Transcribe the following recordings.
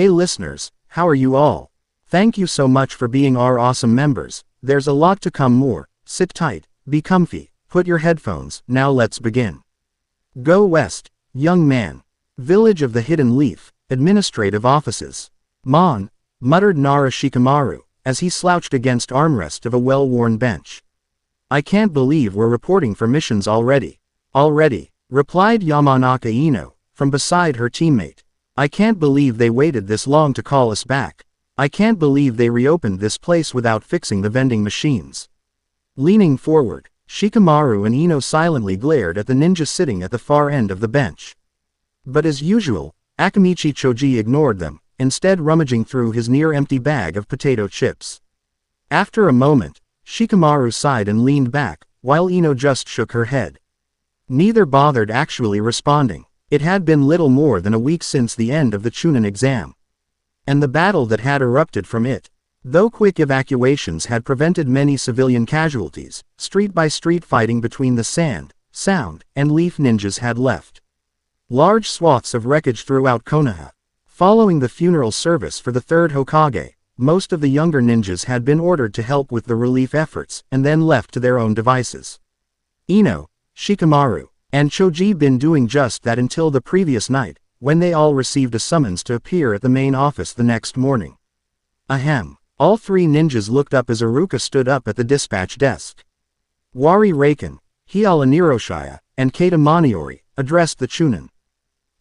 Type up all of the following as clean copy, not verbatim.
Hey listeners, how are you all? Thank you so much for being our awesome members. There's a lot to come more. Sit tight, be comfy, put your headphones, now let's begin. Go west, young man. Village of the Hidden Leaf, administrative offices. Mon, muttered Nara Shikamaru, as he slouched against armrest of a well-worn bench. I can't believe we're reporting for missions already. Already, replied Yamanaka Ino, from beside her teammate. I can't believe they waited this long to call us back. I can't believe they reopened this place without fixing the vending machines. Leaning forward, Shikamaru and Ino silently glared at the ninja sitting at the far end of the bench. But as usual, Akamichi Choji ignored them, instead rummaging through his near-empty bag of potato chips. After a moment, Shikamaru sighed and leaned back, while Ino just shook her head. Neither bothered actually responding. It had been little more than a week since the end of the Chunin exam. And the battle that had erupted from it. Though quick evacuations had prevented many civilian casualties, street-by-street fighting between the sand, sound, and leaf ninjas had left large swaths of wreckage throughout Konoha. Following the funeral service for the third Hokage, most of the younger ninjas had been ordered to help with the relief efforts and then left to their own devices. Ino, Shikamaru, and Choji been doing just that until the previous night, when they all received a summons to appear at the main office the next morning. Ahem. All three ninjas looked up as Iruka stood up at the dispatch desk. Wari Reiken, Hiala Niroshaya, and Keita Maniori addressed the Chunin.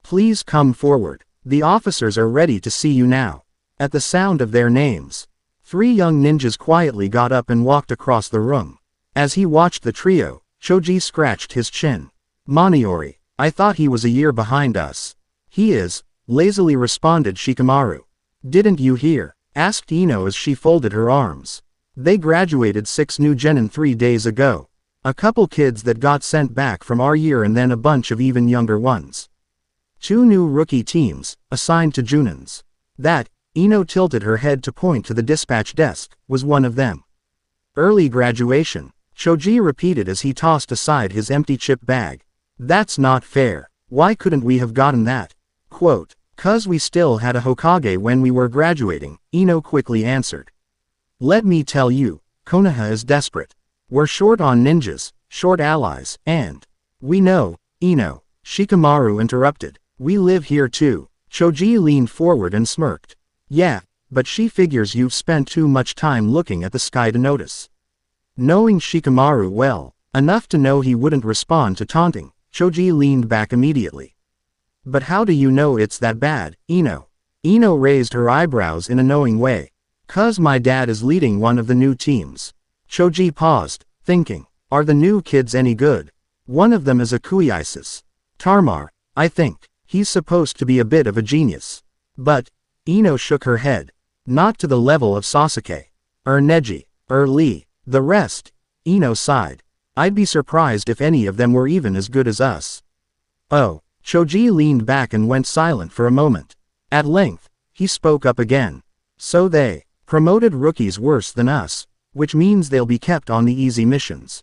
Please come forward. The officers are ready to see you now. At the sound of their names, three young ninjas quietly got up and walked across the room. As he watched the trio, Choji scratched his chin. Maniori, I thought he was a year behind us. He is, lazily responded Shikamaru. Didn't you hear? Asked Ino as she folded her arms. They graduated 6 new genin 3 days ago. A couple kids that got sent back from our year and then a bunch of even younger ones. 2 new rookie teams, assigned to Junins. That, Ino tilted her head to point to the dispatch desk, was one of them. Early graduation, Choji repeated as he tossed aside his empty chip bag. That's not fair. Why couldn't we have gotten that? Quote, "'Cause we still had a Hokage when we were graduating," Ino quickly answered. Let me tell you, Konoha is desperate. We're short on ninjas, short allies, and we know, Ino, Shikamaru interrupted. We live here too. Choji leaned forward and smirked. Yeah, but she figures you've spent too much time looking at the sky to notice. Knowing Shikamaru well, enough to know he wouldn't respond to taunting, Choji leaned back immediately. But how do you know it's that bad, Ino? Ino raised her eyebrows in a knowing way. 'Cause my dad is leading one of the new teams. Choji paused, thinking, are the new kids any good? One of them is a Kuiisis. Tarmar, I think. He's supposed to be a bit of a genius. But, Ino shook her head. Not to the level of Sasuke. Neji, Lee. The rest, Ino sighed. I'd be surprised if any of them were even as good as us. Oh, Choji leaned back and went silent for a moment. At length, he spoke up again. So they promoted rookies worse than us, which means they'll be kept on the easy missions.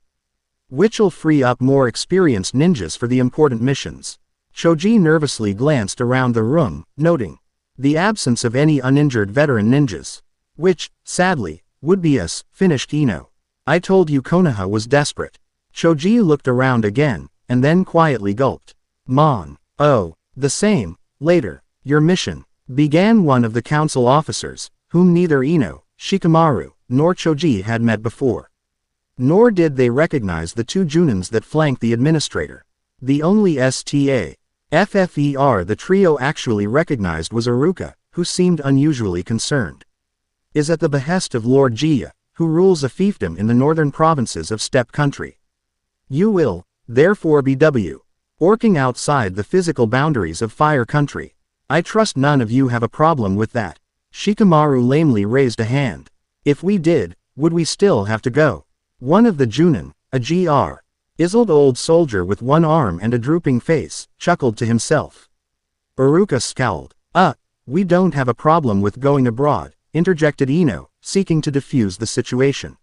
Which'll free up more experienced ninjas for the important missions. Choji nervously glanced around the room, noting the absence of any uninjured veteran ninjas. Which, sadly, would be us, finished Ino. I told you Konoha was desperate. Choji looked around again, and then quietly gulped. Mon. Oh, the same. Later, your mission, began one of the council officers, whom neither Ino, Shikamaru, nor Choji had met before. Nor did they recognize the 2 Junins that flanked the administrator. The only FFER the trio actually recognized was Iruka, who seemed unusually concerned. Is at the behest of Lord Jia, who rules a fiefdom in the northern provinces of Steppe Country. You will, therefore BW, orking outside the physical boundaries of Fire Country. I trust none of you have a problem with that. Shikamaru lamely raised a hand. If we did, would we still have to go? One of the Junin, a GR. Izzled old soldier with one arm and a drooping face, chuckled to himself. Iruka scowled. We don't have a problem with going abroad, interjected Ino, seeking to defuse the situation.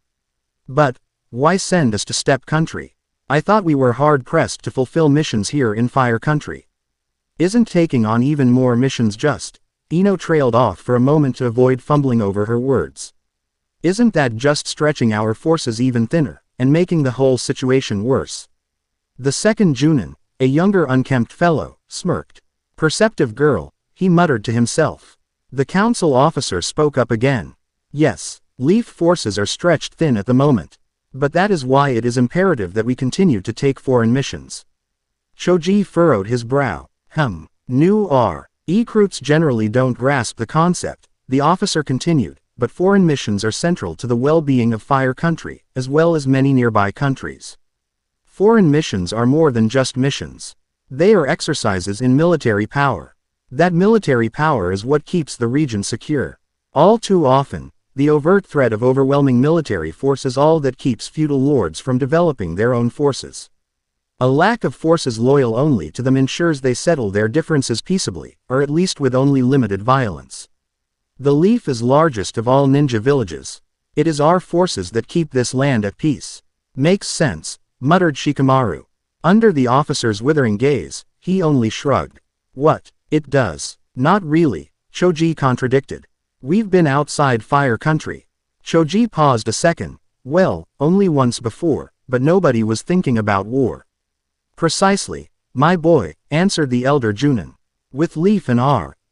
But, why send us to Steppe Country? I thought we were hard-pressed to fulfill missions here in Fire Country. Isn't taking on even more missions just Ino trailed off for a moment to avoid fumbling over her words. Isn't that just stretching our forces even thinner, and making the whole situation worse? The second Junin, a younger unkempt fellow, smirked. Perceptive girl, he muttered to himself. The council officer spoke up again. Yes, Leaf forces are stretched thin at the moment. But that is why it is imperative that we continue to take foreign missions. Choji furrowed his brow. New recruits generally don't grasp the concept, the officer continued, but foreign missions are central to the well-being of Fire Country, as well as many nearby countries. Foreign missions are more than just missions. They are exercises in military power. That military power is what keeps the region secure. All too often, the overt threat of overwhelming military force is all that keeps feudal lords from developing their own forces. A lack of forces loyal only to them ensures they settle their differences peaceably, or at least with only limited violence. The Leaf is largest of all ninja villages. It is our forces that keep this land at peace. Makes sense, muttered Shikamaru. Under the officer's withering gaze, he only shrugged. What? It does. Not really, Choji contradicted. We've been outside Fire Country. Choji paused a second. Well, only once before, but nobody was thinking about war. Precisely, my boy, answered the elder Junin. With Leaf and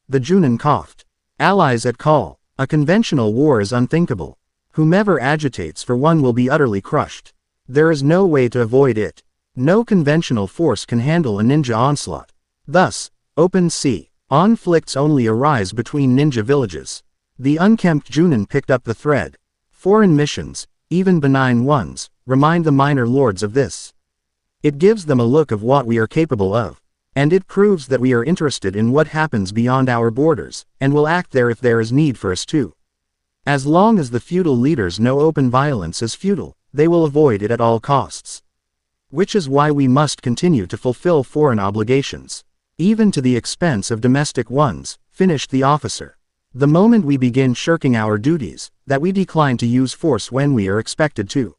the Junin coughed. Allies at call. A conventional war is unthinkable. Whomever agitates for one will be utterly crushed. There is no way to avoid it. No conventional force can handle a ninja onslaught. Thus, open sea. Conflicts only arise between ninja villages. The unkempt Junin picked up the thread. Foreign missions, even benign ones, remind the minor lords of this. It gives them a look of what we are capable of. And it proves that we are interested in what happens beyond our borders, and will act there if there is need for us to. As long as the feudal leaders know open violence is futile, they will avoid it at all costs. Which is why we must continue to fulfill foreign obligations. Even to the expense of domestic ones, finished the officer. The moment we begin shirking our duties, that we decline to use force when we are expected to.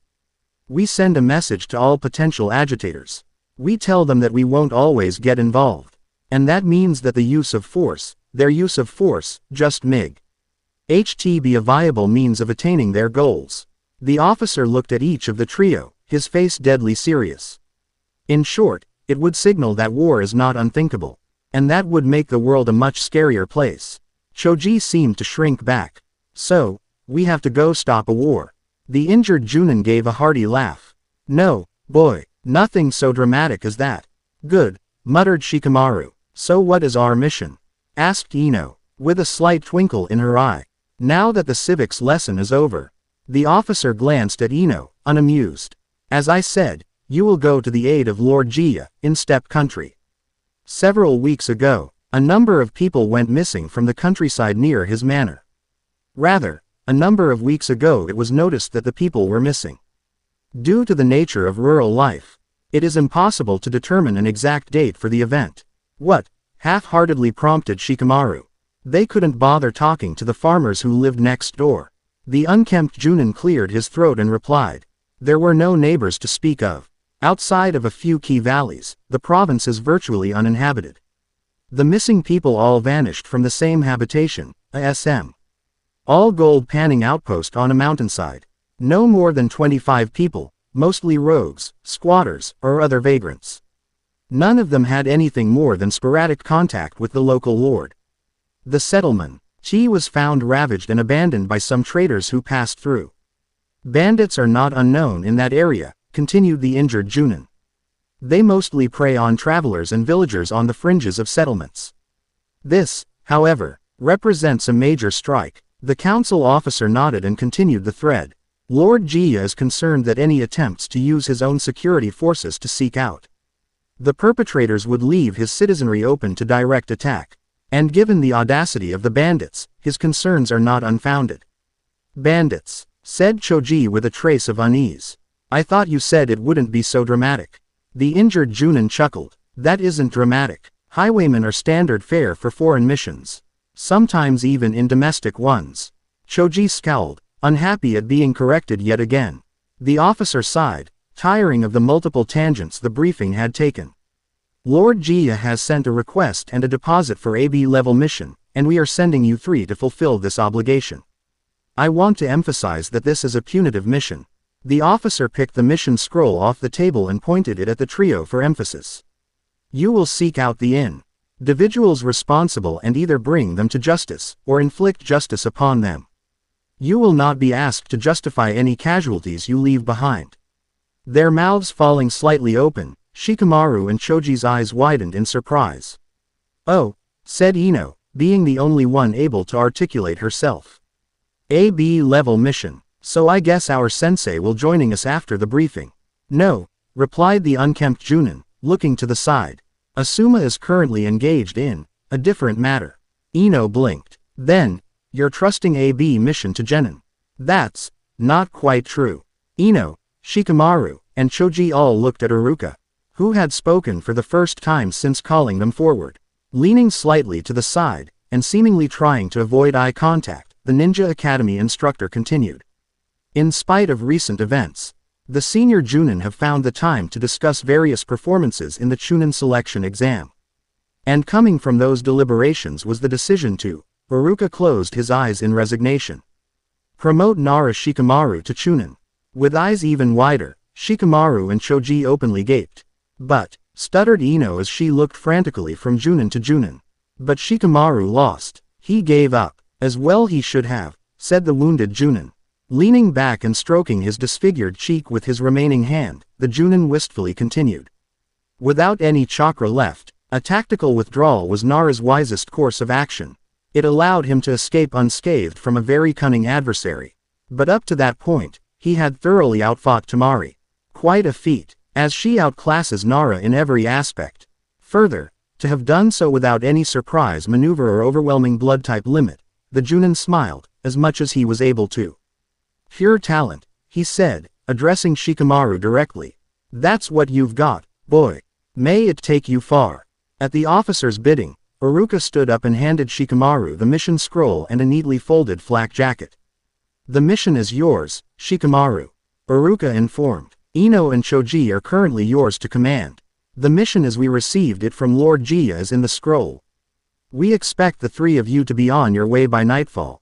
We send a message to all potential agitators. We tell them that we won't always get involved. And that means that the use of force, their use of force, just be a viable means of attaining their goals. The officer looked at each of the trio, his face deadly serious. In short, it would signal that war is not unthinkable. And that would make the world a much scarier place. Choji seemed to shrink back. So, we have to go stop a war. The injured Junin gave a hearty laugh. No, boy, nothing so dramatic as that. Good, muttered Shikamaru. So what is our mission? Asked Ino, with a slight twinkle in her eye. Now that the civics lesson is over. The officer glanced at Ino, unamused. As I said, you will go to the aid of Lord Jia, in Steppe Country. Several weeks ago, a number of people went missing from the countryside near his manor. Rather, a number of weeks ago it was noticed that the people were missing. Due to the nature of rural life, it is impossible to determine an exact date for the event. What? Half-heartedly prompted Shikamaru. They couldn't bother talking to the farmers who lived next door. The unkempt Junin cleared his throat and replied. There were no neighbors to speak of. Outside of a few key valleys, the province is virtually uninhabited. The missing people all vanished from the same habitation, a SM. All gold panning outpost on a mountainside. No more than 25 people, mostly rogues, squatters, or other vagrants. None of them had anything more than sporadic contact with the local lord. The settlement, was found ravaged and abandoned by some traders who passed through. Bandits are not unknown in that area, continued the injured Junin. They mostly prey on travelers and villagers on the fringes of settlements. This, however, represents a major strike. The council officer nodded and continued the thread. Lord Jia is concerned that any attempts to use his own security forces to seek out the perpetrators would leave his citizenry open to direct attack. And given the audacity of the bandits, his concerns are not unfounded. Bandits, said Choji with a trace of unease. I thought you said it wouldn't be so dramatic. The injured Junin chuckled. That isn't dramatic. Highwaymen are standard fare for foreign missions. Sometimes even in domestic ones. Choji scowled, unhappy at being corrected yet again. The officer sighed, tiring of the multiple tangents the briefing had taken. Lord Jia has sent a request and a deposit for AB level mission, and we are sending you 3 to fulfill this obligation. I want to emphasize that this is a punitive mission. The officer picked the mission scroll off the table and pointed it at the trio for emphasis. You will seek out the individuals responsible and either bring them to justice, or inflict justice upon them. You will not be asked to justify any casualties you leave behind. Their mouths falling slightly open, Shikamaru and Choji's eyes widened in surprise. Oh, said Ino, being the only one able to articulate herself. AB level mission, so I guess our sensei will joining us after the briefing. No, replied the unkempt Junin, looking to the side. Asuma is currently engaged in a different matter. Ino blinked. Then, you're trusting AB mission to Genin. That's not quite true. Ino, Shikamaru, and Choji all looked at Iruka, who had spoken for the first time since calling them forward. Leaning slightly to the side, and seemingly trying to avoid eye contact, the Ninja Academy instructor continued. In spite of recent events, the senior Junin have found the time to discuss various performances in the Chunin selection exam. And coming from those deliberations was the decision to, Iruka closed his eyes in resignation. Promote Nara Shikamaru to Chunin. With eyes even wider, Shikamaru and Choji openly gaped. But, stuttered Ino as she looked frantically from Junin to Junin. But Shikamaru lost. He gave up. As well he should have, said the wounded Junin. Leaning back and stroking his disfigured cheek with his remaining hand, the Junin wistfully continued. Without any chakra left, a tactical withdrawal was Nara's wisest course of action. It allowed him to escape unscathed from a very cunning adversary. But up to that point, he had thoroughly outfought Tamari. Quite a feat, as she outclasses Nara in every aspect. Further, to have done so without any surprise maneuver or overwhelming blood type limit, the Junin smiled, as much as he was able to. Pure talent, he said, addressing Shikamaru directly. That's what you've got, boy. May it take you far. At the officer's bidding, Iruka stood up and handed Shikamaru the mission scroll and a neatly folded flak jacket. The mission is yours, Shikamaru. Iruka informed. Ino and Choji are currently yours to command. The mission as we received it from Lord Jia is in the scroll. We expect the 3 of you to be on your way by nightfall.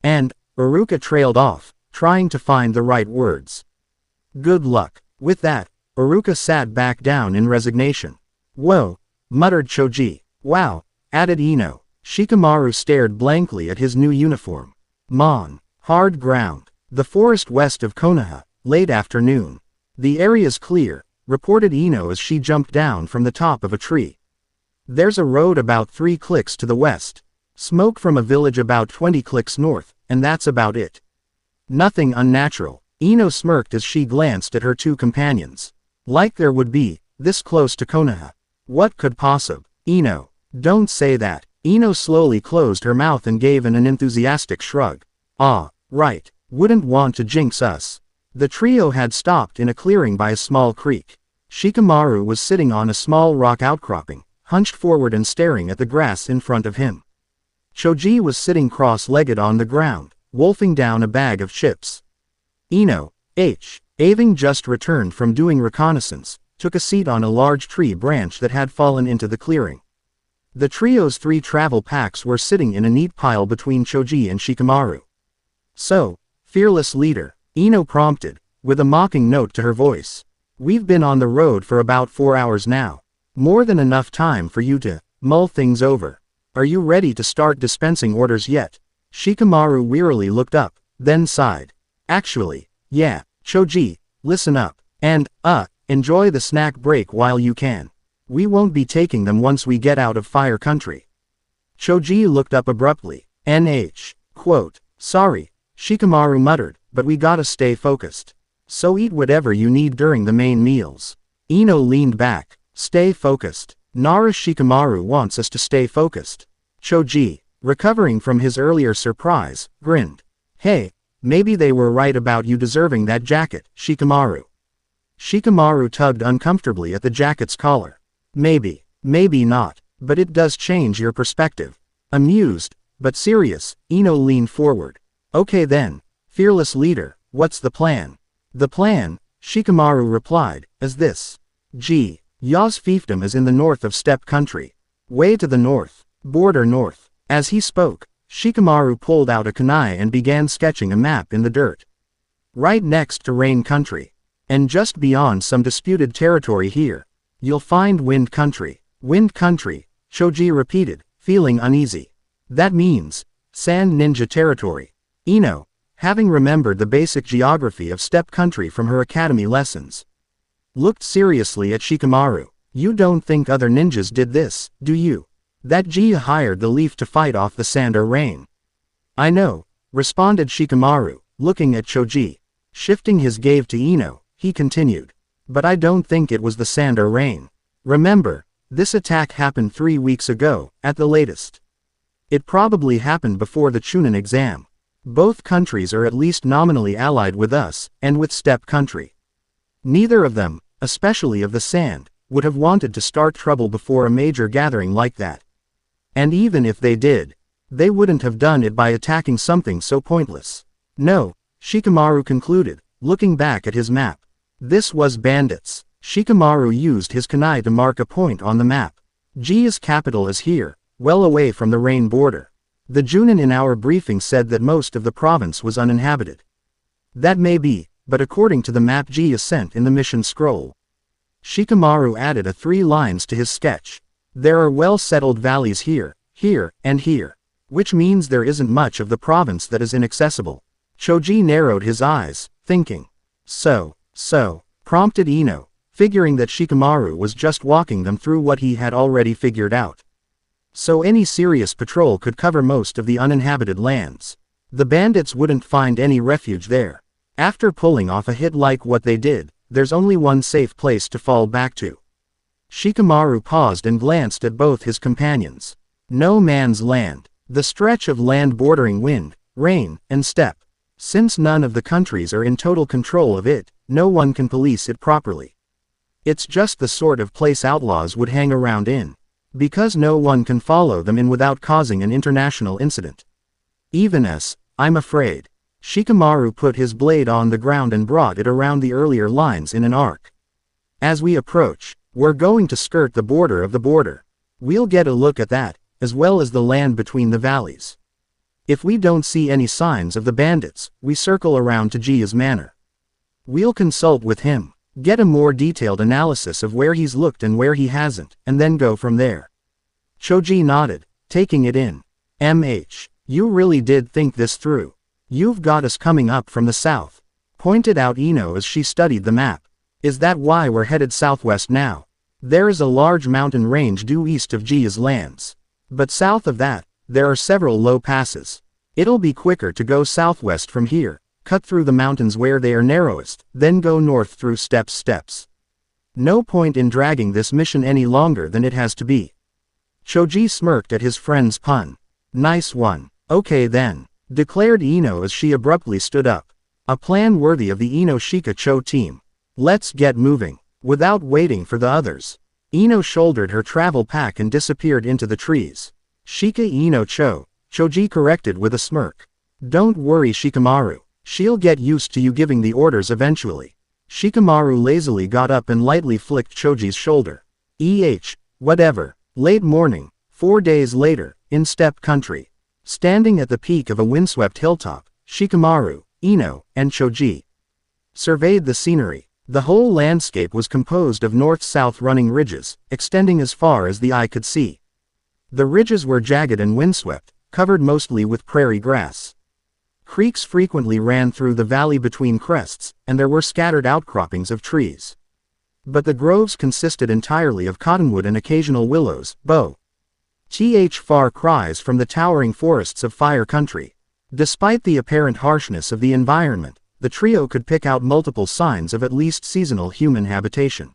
And, Iruka trailed off, trying to find the right words. Good luck. With that, Iruka sat back down in resignation. Whoa, muttered Choji. Wow, added Ino. Shikamaru stared blankly at his new uniform. Mon. Hard ground. The forest west of Konoha, late afternoon. The area's clear, reported Ino as she jumped down from the top of a tree. There's a road about 3 clicks to the west. Smoke from a village about 20 clicks north, and that's about it. Nothing unnatural. Ino smirked as she glanced at her 2 companions. Like there would be, this close to Konoha. What could possibly? Ino. Don't say that. Ino slowly closed her mouth and gave an enthusiastic shrug. Ah, right. Wouldn't want to jinx us. The trio had stopped in a clearing by a small creek. Shikamaru was sitting on a small rock outcropping, hunched forward and staring at the grass in front of him. Choji was sitting cross-legged on the ground, wolfing down a bag of chips. Ino, having just returned from doing reconnaissance, took a seat on a large tree branch that had fallen into the clearing. The trio's 3 travel packs were sitting in a neat pile between Choji and Shikamaru. So, fearless leader, Ino prompted, with a mocking note to her voice. We've been on the road for about 4 hours now. More than enough time for you to mull things over. Are you ready to start dispensing orders yet? Shikamaru wearily looked up, then sighed. Actually, yeah, Choji, listen up, and, enjoy the snack break while you can. We won't be taking them once we get out of Fire Country. Choji looked up abruptly. Quote, sorry, Shikamaru muttered, but we gotta stay focused. So eat whatever you need during the main meals. Ino leaned back. Stay focused. Nara Shikamaru wants us to stay focused. Choji, recovering from his earlier surprise, grinned. Hey, maybe they were right about you deserving that jacket, Shikamaru. Shikamaru tugged uncomfortably at the jacket's collar. Maybe, maybe not, but it does change your perspective. Amused, but serious, Ino leaned forward. Okay then, fearless leader, what's the plan? The plan, Shikamaru replied, is this. Ya's fiefdom is in the north of steppe country. Way to the north, border north. As he spoke, Shikamaru pulled out a kunai and began sketching a map in the dirt. Right next to Rain Country. And just beyond some disputed territory here, you'll find Wind Country. Wind Country, Choji repeated, feeling uneasy. That means Sand Ninja territory. Ino, having remembered the basic geography of steppe country from her academy lessons, looked seriously at Shikamaru. You don't think other ninjas did this, do you? That Jia hired the leaf to fight off the sand or rain. I know, responded Shikamaru, looking at Choji. Shifting his gaze to Ino, he continued. But I don't think it was the sand or rain. Remember, this attack happened 3 weeks ago, at the latest. It probably happened before the Chunin exam. Both countries are at least nominally allied with us, and with steppe country. Neither of them, especially of the sand, would have wanted to start trouble before a major gathering like that. And even if they did, they wouldn't have done it by attacking something so pointless. No, Shikamaru concluded, looking back at his map. This was bandits. Shikamaru used his kunai to mark a point on the map. Jia's capital is here, well away from the rain border. The Junin in our briefing said that most of the province was uninhabited. That may be, but according to the map Jia sent in the mission scroll. Shikamaru added 3 lines to his sketch. There are well-settled valleys here, here, and here. Which means there isn't much of the province that is inaccessible. Choji narrowed his eyes, thinking. So, prompted Ino, figuring that Shikamaru was just walking them through what he had already figured out. So any serious patrol could cover most of the uninhabited lands. The bandits wouldn't find any refuge there. After pulling off a hit like what they did, there's only one safe place to fall back to. Shikamaru paused and glanced at both his companions. No man's land. The stretch of land bordering wind, rain, and steppe. Since none of the countries are in total control of it, no one can police it properly. It's just the sort of place outlaws would hang around in. Because no one can follow them in without causing an international incident. Even as, I'm afraid. Shikamaru put his blade on the ground and brought it around the earlier lines in an arc. As we approach, we're going to skirt the border of the border. We'll get a look at that, as well as the land between the valleys. If we don't see any signs of the bandits, we circle around to Jia's manor. We'll consult with him. Get a more detailed analysis of where he's looked and where he hasn't, and then go from there. Choji nodded, taking it in. You really did think this through. You've got us coming up from the south, pointed out Ino as she studied the map. Is that why we're headed southwest now? There is a large mountain range due east of Jia's lands. But south of that, there are several low passes. It'll be quicker to go southwest from here. Cut through the mountains where they are narrowest, then go north through steps. No point in dragging this mission any longer than it has to be. Choji smirked at his friend's pun. Nice one. Okay then, declared Ino as she abruptly stood up. A plan worthy of the Ino Shika Cho team. Let's get moving. Without waiting for the others, Ino shouldered her travel pack and disappeared into the trees. Shika Ino Cho, Choji corrected with a smirk. Don't worry Shikamaru. She'll get used to you giving the orders eventually. Shikamaru lazily got up and lightly flicked Choji's shoulder. Whatever. Late morning, 4 days later, in steppe country. Standing at the peak of a windswept hilltop, Shikamaru, Ino, and Choji surveyed the scenery. The whole landscape was composed of north-south running ridges, extending as far as the eye could see. The ridges were jagged and windswept, covered mostly with prairie grass. Creeks frequently ran through the valley between crests, and there were scattered outcroppings of trees. But the groves consisted entirely of cottonwood and occasional willows, far cries from the towering forests of Fire Country. Despite the apparent harshness of the environment, the trio could pick out multiple signs of at least seasonal human habitation.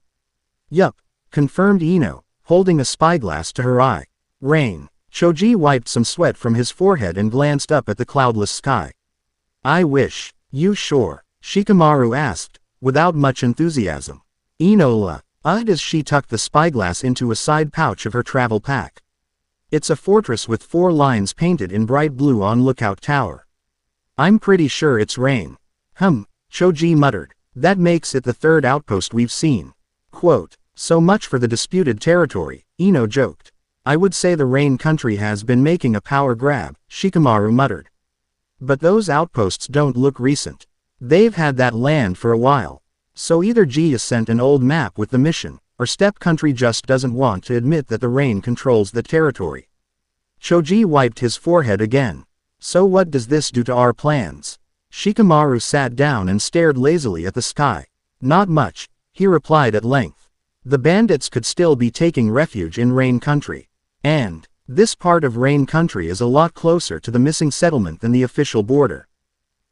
Yup, confirmed Ino, holding a spyglass to her eye. Rain. Choji wiped some sweat from his forehead and glanced up at the cloudless sky. I wish. You sure? Shikamaru asked, without much enthusiasm. Ino as she tucked the spyglass into a side pouch of her travel pack. It's a fortress with 4 lines painted in bright blue on Lookout Tower. I'm pretty sure it's rain. Choji muttered. That makes it the 3rd outpost we've seen. Quote, so much for the disputed territory, Ino joked. I would say the Rain country has been making a power grab, Shikamaru muttered. But those outposts don't look recent. They've had that land for a while. So either G has sent an old map with the mission, or Steppe country just doesn't want to admit that the Rain controls the territory. Choji wiped his forehead again. So what does this do to our plans? Shikamaru sat down and stared lazily at the sky. Not much, he replied at length. The bandits could still be taking refuge in Rain country. And this part of Rain country is a lot closer to the missing settlement than the official border.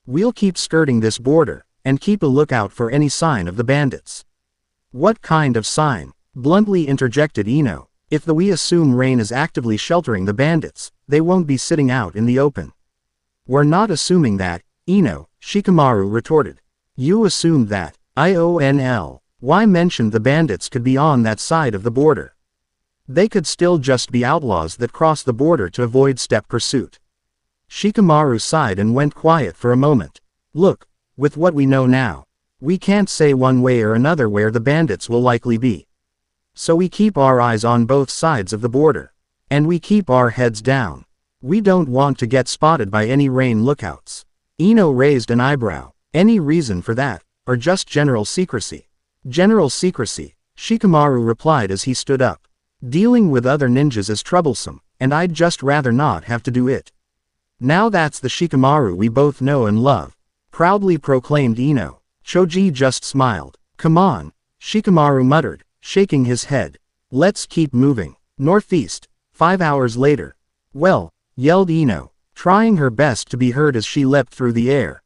We'll keep skirting this border, and keep a lookout for any sign of the bandits. What kind of sign? Bluntly interjected Ino. If we assume Rain is actively sheltering the bandits, they won't be sitting out in the open. We're not assuming that, Ino, Shikamaru retorted. You assumed that. IONL. Why mention the bandits could be on that side of the border? They could still just be outlaws that cross the border to avoid steppe pursuit. Shikamaru sighed and went quiet for a moment. Look, with what we know now, we can't say one way or another where the bandits will likely be. So we keep our eyes on both sides of the border. And we keep our heads down. We don't want to get spotted by any Rain lookouts. Ino raised an eyebrow. Any reason for that, or just general secrecy? General secrecy, Shikamaru replied as he stood up. Dealing with other ninjas is troublesome, and I'd just rather not have to do it. Now that's the Shikamaru we both know and love, proudly proclaimed Ino. Choji just smiled. Come on, Shikamaru muttered, shaking his head. Let's keep moving. Northeast, 5 hours later. Well, yelled Ino, trying her best to be heard as she leapt through the air.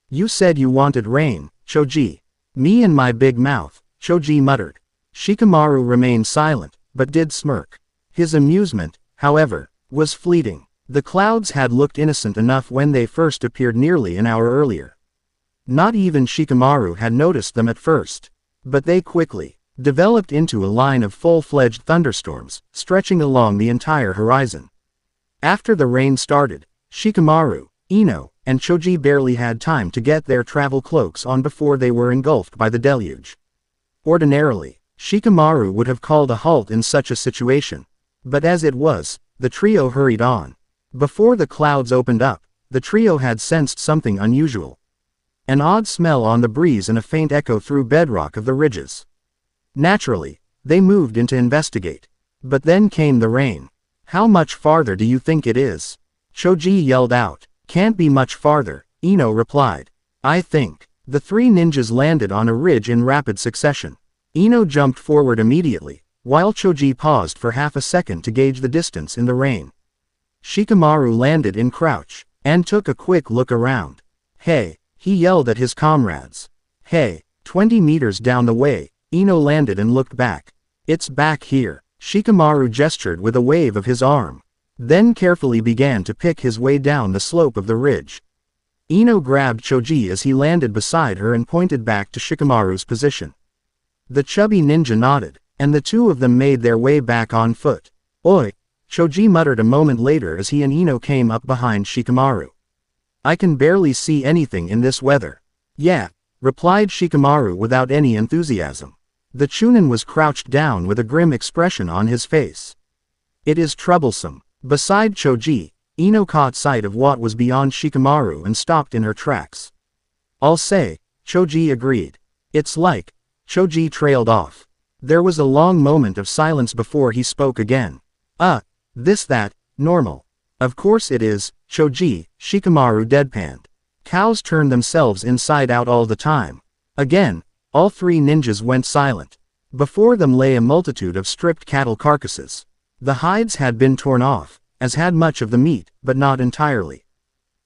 You said you wanted Rain, Choji. Me and my big mouth, Choji muttered. Shikamaru remained silent, but did smirk. His amusement, however, was fleeting. The clouds had looked innocent enough when they first appeared nearly an hour earlier. Not even Shikamaru had noticed them at first. But they quickly developed into a line of full-fledged thunderstorms, stretching along the entire horizon. After the rain started, Shikamaru, Ino, and Choji barely had time to get their travel cloaks on before they were engulfed by the deluge. Ordinarily, Shikamaru would have called a halt in such a situation. But as it was, the trio hurried on. Before the clouds opened up, the trio had sensed something unusual. An odd smell on the breeze and a faint echo through bedrock of the ridges. Naturally, they moved in to investigate. But then came the rain. How much farther do you think it is? Choji yelled out. Can't be much farther, Ino replied. I think. The three ninjas landed on a ridge in rapid succession. Ino jumped forward immediately, while Choji paused for half a second to gauge the distance in the rain. Shikamaru landed in crouch, and took a quick look around. Hey, he yelled at his comrades. Hey, 20 meters down the way, Ino landed and looked back. It's back here, Shikamaru gestured with a wave of his arm. Then carefully began to pick his way down the slope of the ridge. Ino grabbed Choji as he landed beside her and pointed back to Shikamaru's position. The chubby ninja nodded, and the two of them made their way back on foot. Oi, Choji muttered a moment later as he and Ino came up behind Shikamaru. I can barely see anything in this weather. Yeah, replied Shikamaru without any enthusiasm. The Chunin was crouched down with a grim expression on his face. It is troublesome. Beside Choji, Ino caught sight of what was beyond Shikamaru and stopped in her tracks. I'll say, Choji agreed. It's like, Choji trailed off. There was a long moment of silence before he spoke again. That, normal. Of course it is, Choji, Shikamaru deadpanned. Cows turn themselves inside out all the time. Again, all three ninjas went silent. Before them lay a multitude of stripped cattle carcasses. The hides had been torn off, as had much of the meat, but not entirely.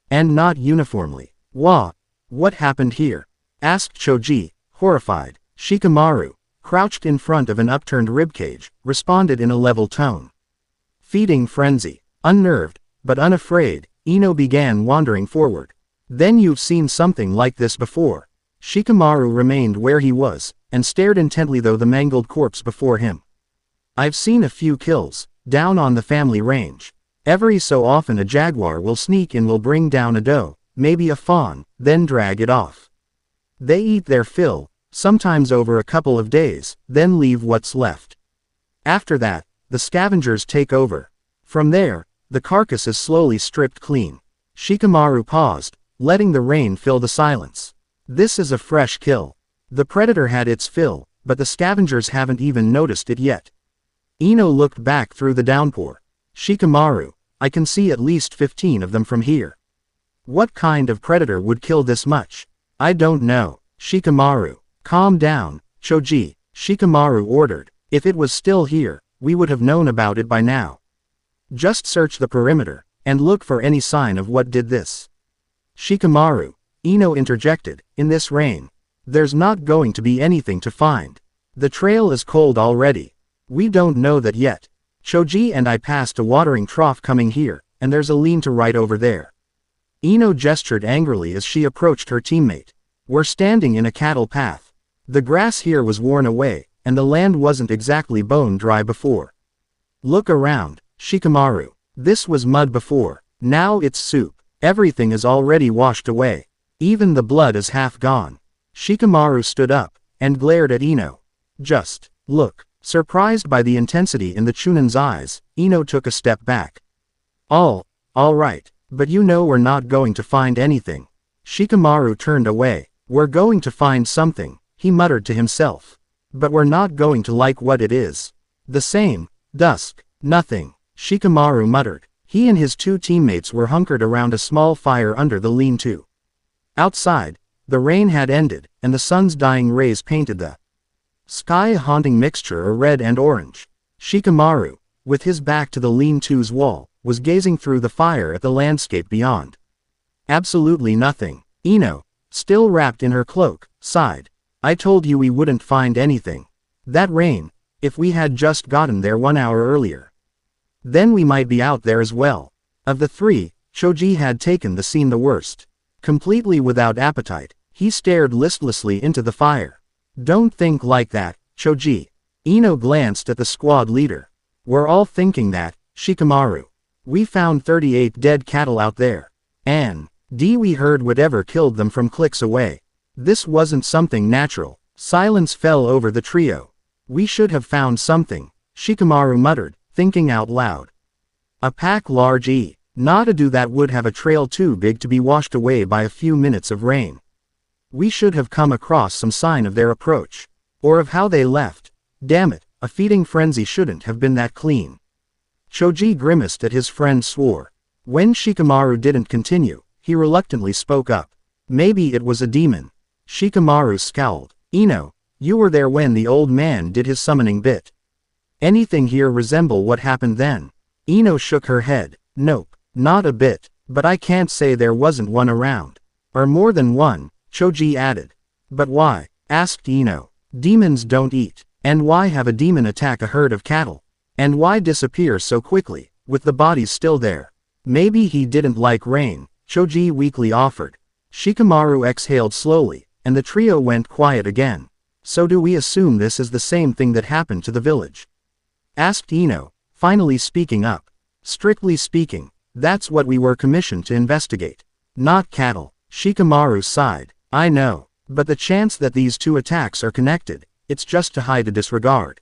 And not uniformly. What happened here? Asked Choji, horrified. Shikamaru, crouched in front of an upturned ribcage, responded in a level tone. Feeding frenzy. Unnerved, but unafraid, Ino began wandering forward. Then you've seen something like this before. Shikamaru remained where he was, and stared intently though the mangled corpse before him. I've seen a few kills, down on the family range. Every so often a jaguar will sneak in, will bring down a doe, maybe a fawn, then drag it off. They eat their fill, sometimes over a couple of days, then leave what's left. After that, the scavengers take over. From there, the carcass is slowly stripped clean. Shikamaru paused, letting the rain fill the silence. This is a fresh kill. The predator had its fill, but the scavengers haven't even noticed it yet. Ino looked back through the downpour. Shikamaru, I can see at least 15 of them from here. What kind of predator would kill this much? I don't know. Shikamaru, calm down, Choji, Shikamaru ordered. If it was still here, we would have known about it by now. Just search the perimeter, and look for any sign of what did this. Shikamaru, Ino interjected, in this rain. There's not going to be anything to find. The trail is cold already. We don't know that yet. Choji and I passed a watering trough coming here, and there's a lean-to right over there. Ino gestured angrily as she approached her teammate. We're standing in a cattle path. The grass here was worn away, and the land wasn't exactly bone dry before. Look around, Shikamaru. This was mud before. Now it's soup. Everything is already washed away. Even the blood is half gone. Shikamaru stood up, and glared at Ino. Just look. Surprised by the intensity in the Chunin's eyes, Ino took a step back. All right, but you know we're not going to find anything. Shikamaru turned away. We're going to find something, he muttered to himself. But we're not going to like what it is. The same, dusk, nothing, Shikamaru muttered. He and his two teammates were hunkered around a small fire under the lean-to. Outside, the rain had ended, and the sun's dying rays painted the sky a haunting mixture of red and orange. Shikamaru, with his back to the lean-to's wall, was gazing through the fire at the landscape beyond. Absolutely nothing. Ino, still wrapped in her cloak, sighed. I told you we wouldn't find anything. That rain, if we had just gotten there 1 hour earlier. Then we might be out there as well. Of the three, Choji had taken the scene the worst. Completely without appetite, he stared listlessly into the fire. Don't think like that, Choji. Ino glanced at the squad leader. We're all thinking that, Shikamaru. We found 38 dead cattle out there. And we heard whatever killed them from clicks away. This wasn't something natural. Silence fell over the trio. We should have found something, Shikamaru muttered, thinking out loud. A pack large not a do that would have a trail too big to be washed away by a few minutes of rain. We should have come across some sign of their approach. Or of how they left. Damn it, a feeding frenzy shouldn't have been that clean. Choji grimaced at his friend swore. When Shikamaru didn't continue, he reluctantly spoke up. Maybe it was a demon. Shikamaru scowled. Ino, you were there when the old man did his summoning bit. Anything here resemble what happened then? Ino shook her head. Nope, not a bit, but I can't say there wasn't one around. Or more than one, Choji added. But why? Asked Ino. Demons don't eat. And why have a demon attack a herd of cattle? And why disappear so quickly, with the bodies still there? Maybe he didn't like rain, Choji weakly offered. Shikamaru exhaled slowly, and the trio went quiet again. So do we assume this is the same thing that happened to the village? Asked Ino, finally speaking up. Strictly speaking, that's what we were commissioned to investigate. Not cattle. Shikamaru sighed. I know, but the chance that these two attacks are connected, it's just to hide a disregard.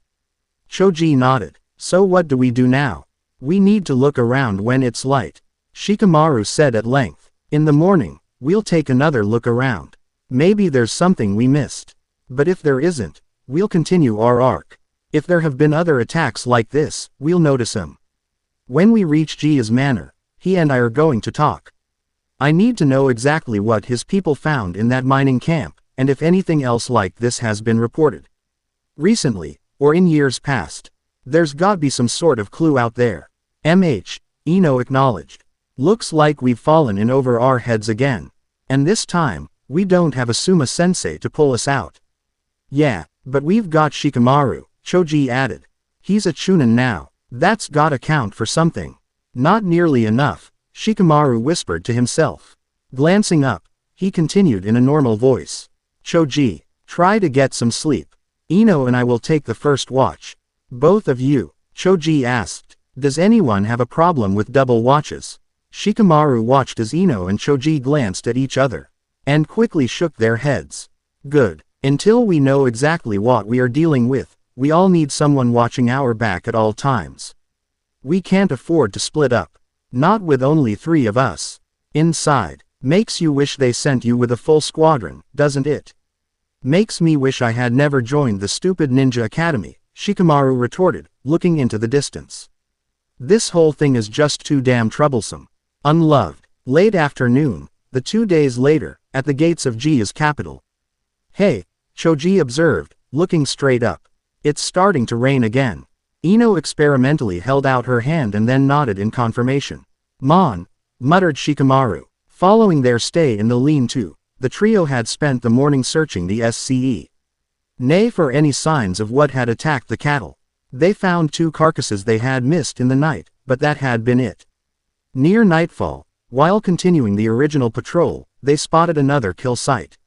Choji nodded. So what do we do now? We need to look around when it's light. Shikamaru said at length. In the morning, we'll take another look around. Maybe there's something we missed. But if there isn't, we'll continue our arc. If there have been other attacks like this, we'll notice them. When we reach Jia's manor, he and I are going to talk. I need to know exactly what his people found in that mining camp, and if anything else like this has been reported. Recently, or in years past. There's got be some sort of clue out there. Ino acknowledged. Looks like we've fallen in over our heads again. And this time, we don't have a Suma-sensei to pull us out. Yeah, but we've got Shikamaru, Choji added. He's a Chunin now. That's gotta count for something. Not nearly enough, Shikamaru whispered to himself. Glancing up, he continued in a normal voice. Choji, try to get some sleep. Ino and I will take the first watch. Both of you, Choji asked. Does anyone have a problem with double watches? Shikamaru watched as Ino and Choji glanced at each other. And quickly shook their heads. Good. Until we know exactly what we are dealing with, We all need someone watching our back at all times. We can't afford to split up. Not with only 3 of us. Inside. Makes you wish they sent you with a full squadron, doesn't it? Makes me wish I had never joined the stupid ninja academy, Shikamaru retorted, looking into the distance. This whole thing is just too damn troublesome. Unloved. Late afternoon, the 2 days later, at the gates of Jia's capital. Hey, Choji observed, looking straight up. It's starting to rain again. Ino experimentally held out her hand and then nodded in confirmation. Mon, muttered Shikamaru. Following their stay in the lean-to, the trio had spent the morning searching the SCE. Nay for any signs of what had attacked the cattle. They found 2 carcasses they had missed in the night, but that had been it. Near nightfall, while continuing the original patrol, they spotted another kill site.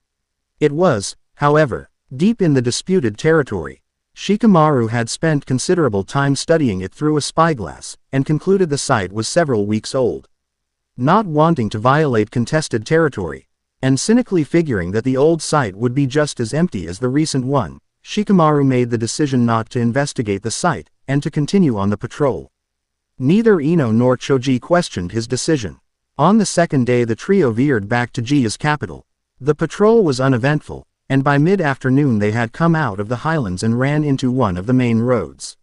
It was, however, deep in the disputed territory. Shikamaru had spent considerable time studying it through a spyglass, and concluded the site was several weeks old. Not wanting to violate contested territory, and cynically figuring that the old site would be just as empty as the recent one, Shikamaru made the decision not to investigate the site, and to continue on the patrol. Neither Ino nor Choji questioned his decision. On the second day the trio veered back to Jia's capital. The patrol was uneventful, and by mid-afternoon they had come out of the highlands and ran into one of the main roads.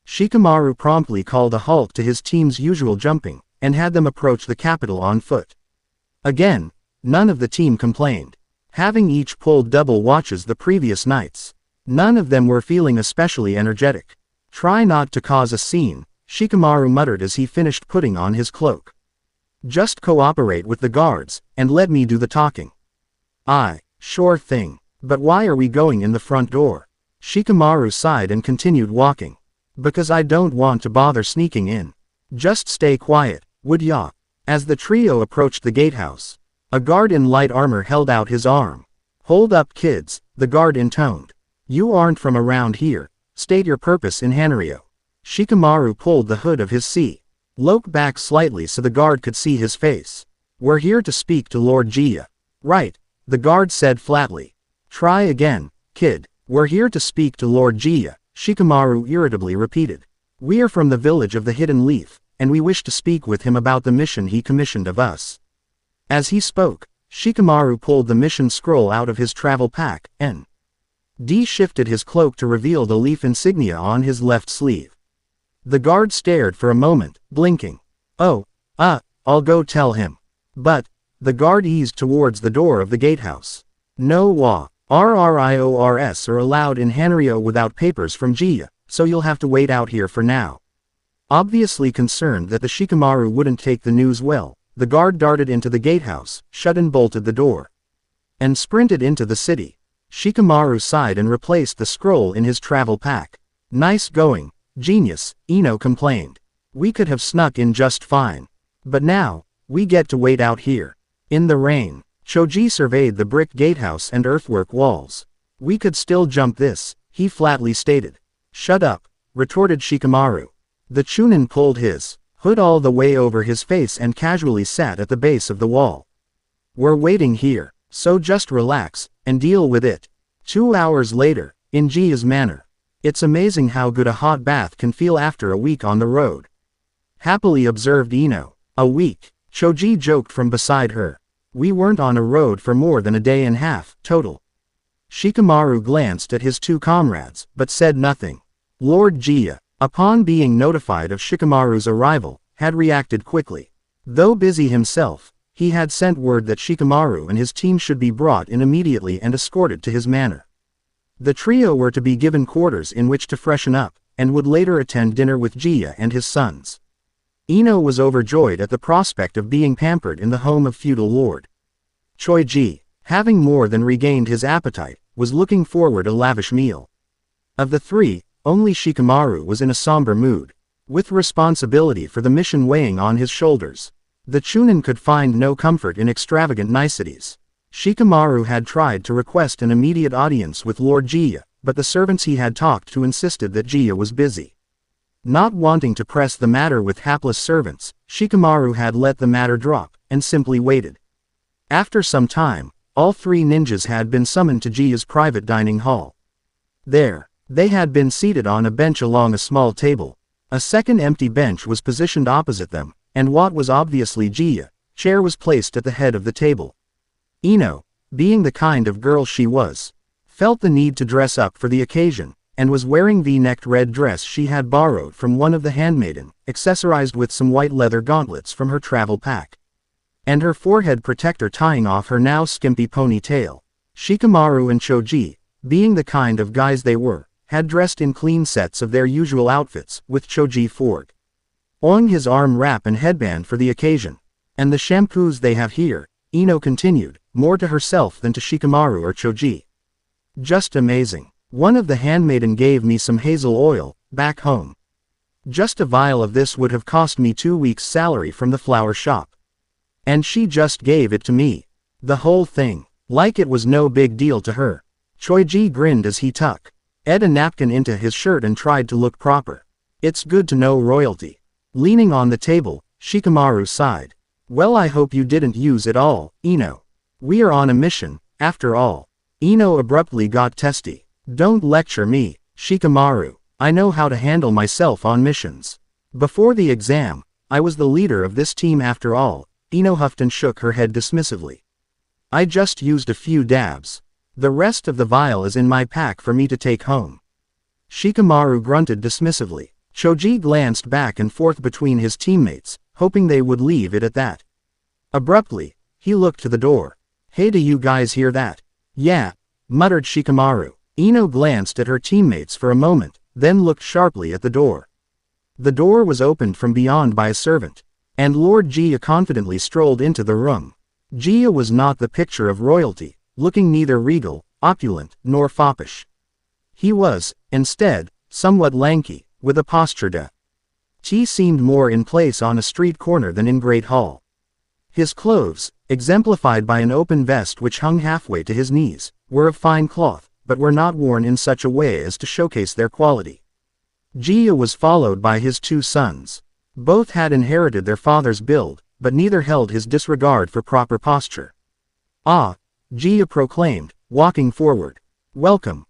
Shikamaru promptly called a halt to his team's usual jumping, and had them approach the capital on foot. Again, none of the team complained. Having each pulled double watches the previous nights, none of them were feeling especially energetic. Try not to cause a scene, Shikamaru muttered as he finished putting on his cloak. Just cooperate with the guards, and let me do the talking. Sure thing. But why are we going in the front door? Shikamaru sighed and continued walking. Because I don't want to bother sneaking in. Just stay quiet, would ya? As the trio approached the gatehouse, a guard in light armor held out his arm. Hold up kids, the guard intoned. You aren't from around here. State your purpose in Hanryo. Shikamaru pulled the hood of his cloak back slightly so the guard could see his face. We're here to speak to Lord Jia. Right, the guard said flatly. Try again, kid. We're here to speak to Lord Jia, Shikamaru irritably repeated. We are from the village of the Hidden Leaf, and we wish to speak with him about the mission he commissioned of us. As he spoke, Shikamaru pulled the mission scroll out of his travel pack, and shifted his cloak to reveal the leaf insignia on his left sleeve. The guard stared for a moment, blinking. I'll go tell him. But, the guard eased towards the door of the gatehouse. No RRIORS are allowed in Hanryo without papers from Jia, so you'll have to wait out here for now. Obviously concerned that the Shikamaru wouldn't take the news well, the guard darted into the gatehouse, shut and bolted the door, and sprinted into the city. Shikamaru sighed and replaced the scroll in his travel pack. Nice going, genius, Ino complained. We could have snuck in just fine. But now, we get to wait out here. In the rain, Choji surveyed the brick gatehouse and earthwork walls. We could still jump this, he flatly stated. Shut up, retorted Shikamaru. The Chunin pulled his hood all the way over his face and casually sat at the base of the wall. We're waiting here, so just relax, and deal with it. 2 hours later, in Jia's manor. It's amazing how good a hot bath can feel after a week on the road. Happily observed Ino. A week, Choji joked from beside her. We weren't on a road for more than a day and a half, total. Shikamaru glanced at his 2 comrades, but said nothing. Lord Jia, upon being notified of Shikamaru's arrival, had reacted quickly. Though busy himself, he had sent word that Shikamaru and his team should be brought in immediately and escorted to his manor. The trio were to be given quarters in which to freshen up, and would later attend dinner with Jia and his sons. Ino was overjoyed at the prospect of being pampered in the home of feudal lord Choji, having more than regained his appetite, was looking forward a lavish meal. Of the 3, only Shikamaru was in a somber mood, with responsibility for the mission weighing on his shoulders. The Chunin could find no comfort in extravagant niceties. Shikamaru had tried to request an immediate audience with Lord Jia, but the servants he had talked to insisted that Jia was busy. Not wanting to press the matter with hapless servants, Shikamaru had let the matter drop, and simply waited. After some time, all 3 ninjas had been summoned to Jia's private dining hall. There, They had been seated on a bench along a small table. A second empty bench was positioned opposite them, and what was obviously Jia's chair was placed at the head of the table. Ino, being the kind of girl she was, felt the need to dress up for the occasion, and was wearing V-necked red dress she had borrowed from one of the handmaiden, accessorized with some white leather gauntlets from her travel pack, and her forehead protector tying off her now skimpy ponytail. Shikamaru and Choji, being the kind of guys they were, had dressed in clean sets of their usual outfits, with Choji on his arm wrap and headband for the occasion. And the shampoos they have here, Ino continued, more to herself than to Shikamaru or Choji. Just amazing. One of the handmaiden gave me some hazel oil, back home. Just a vial of this would have cost me 2 weeks' salary from the flower shop. And she just gave it to me. The whole thing, like it was no big deal to her. Choji grinned as he tucked a napkin into his shirt and tried to look proper. It's good to know royalty. Leaning on the table, Shikamaru sighed. Well, I hope you didn't use it all, Ino. We are on a mission, after all. Ino abruptly got testy. Don't lecture me, Shikamaru. I know how to handle myself on missions. Before the exam, I was the leader of this team after all. Ino huffed and shook her head dismissively. I just used a few dabs. The rest of the vial is in my pack for me to take home. Shikamaru grunted dismissively. Choji glanced back and forth between his teammates, hoping they would leave it at that. Abruptly, he looked to the door. Hey, do you guys hear that? Yeah, muttered Shikamaru. Ino glanced at her teammates for a moment, then looked sharply at the door. The door was opened from beyond by a servant, and Lord Jia confidently strolled into the room. Jia was not the picture of royalty, looking neither regal, opulent, nor foppish. He was, instead, somewhat lanky, with a posture he seemed more in place on a street corner than in Great Hall. His clothes, exemplified by an open vest which hung halfway to his knees, were of fine cloth, but were not worn in such a way as to showcase their quality. Jia was followed by his 2 sons. Both had inherited their father's build, but neither held his disregard for proper posture. Ah, Jia proclaimed, walking forward. Welcome,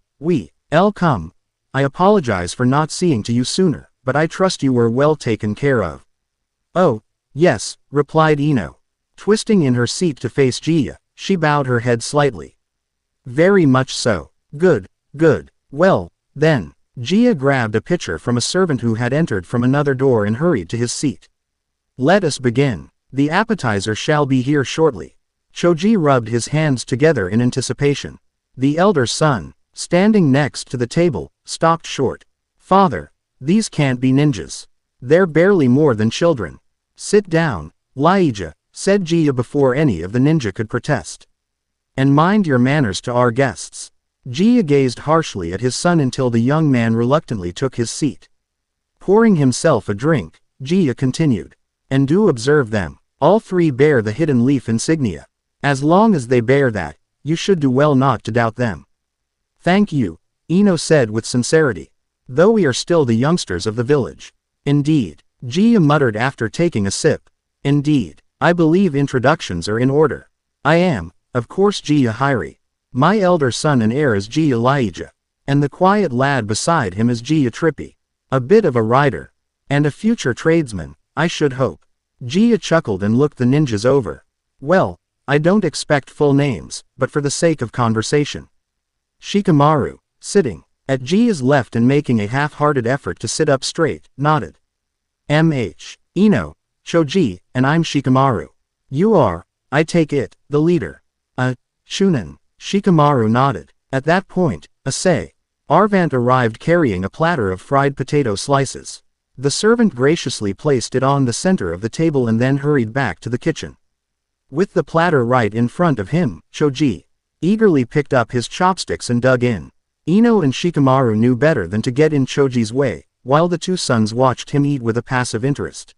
come. I apologize for not seeing to you sooner, but I trust you were well taken care of. Oh, yes, replied Ino. Twisting in her seat to face Jia, she bowed her head slightly. Very much so. Good, good. Well, then. Jia grabbed a pitcher from a servant who had entered from another door and hurried to his seat. Let us begin. The appetizer shall be here shortly. Choji rubbed his hands together in anticipation. The elder son, standing next to the table, stopped short. Father, these can't be ninjas. They're barely more than children. Sit down, Laija, said Jia before any of the ninja could protest. And mind your manners to our guests. Jia gazed harshly at his son until the young man reluctantly took his seat. Pouring himself a drink, Jia continued. And do observe them. All 3 bear the hidden leaf insignia. As long as they bear that, you should do well not to doubt them. Thank you, Ino said with sincerity. Though we are still the youngsters of the village. Indeed, Jia muttered after taking a sip. Indeed, I believe introductions are in order. I am, of course, Jia Hiri. My elder son and heir is Jia Laija. And the quiet lad beside him is Jia Trippy. A bit of a rider. And a future tradesman, I should hope. Jia chuckled and looked the ninjas over. Well, I don't expect full names, but for the sake of conversation. Shikamaru, sitting at Jia's left and making a half-hearted effort to sit up straight, nodded. Ino, Choji, and I'm Shikamaru. You are, I take it, the leader. Shunin. Shikamaru nodded. At that point, Arvant arrived carrying a platter of fried potato slices. The servant graciously placed it on the center of the table and then hurried back to the kitchen. With the platter right in front of him, Choji eagerly picked up his chopsticks and dug in. Ino and Shikamaru knew better than to get in Choji's way, while the 2 sons watched him eat with a passive interest.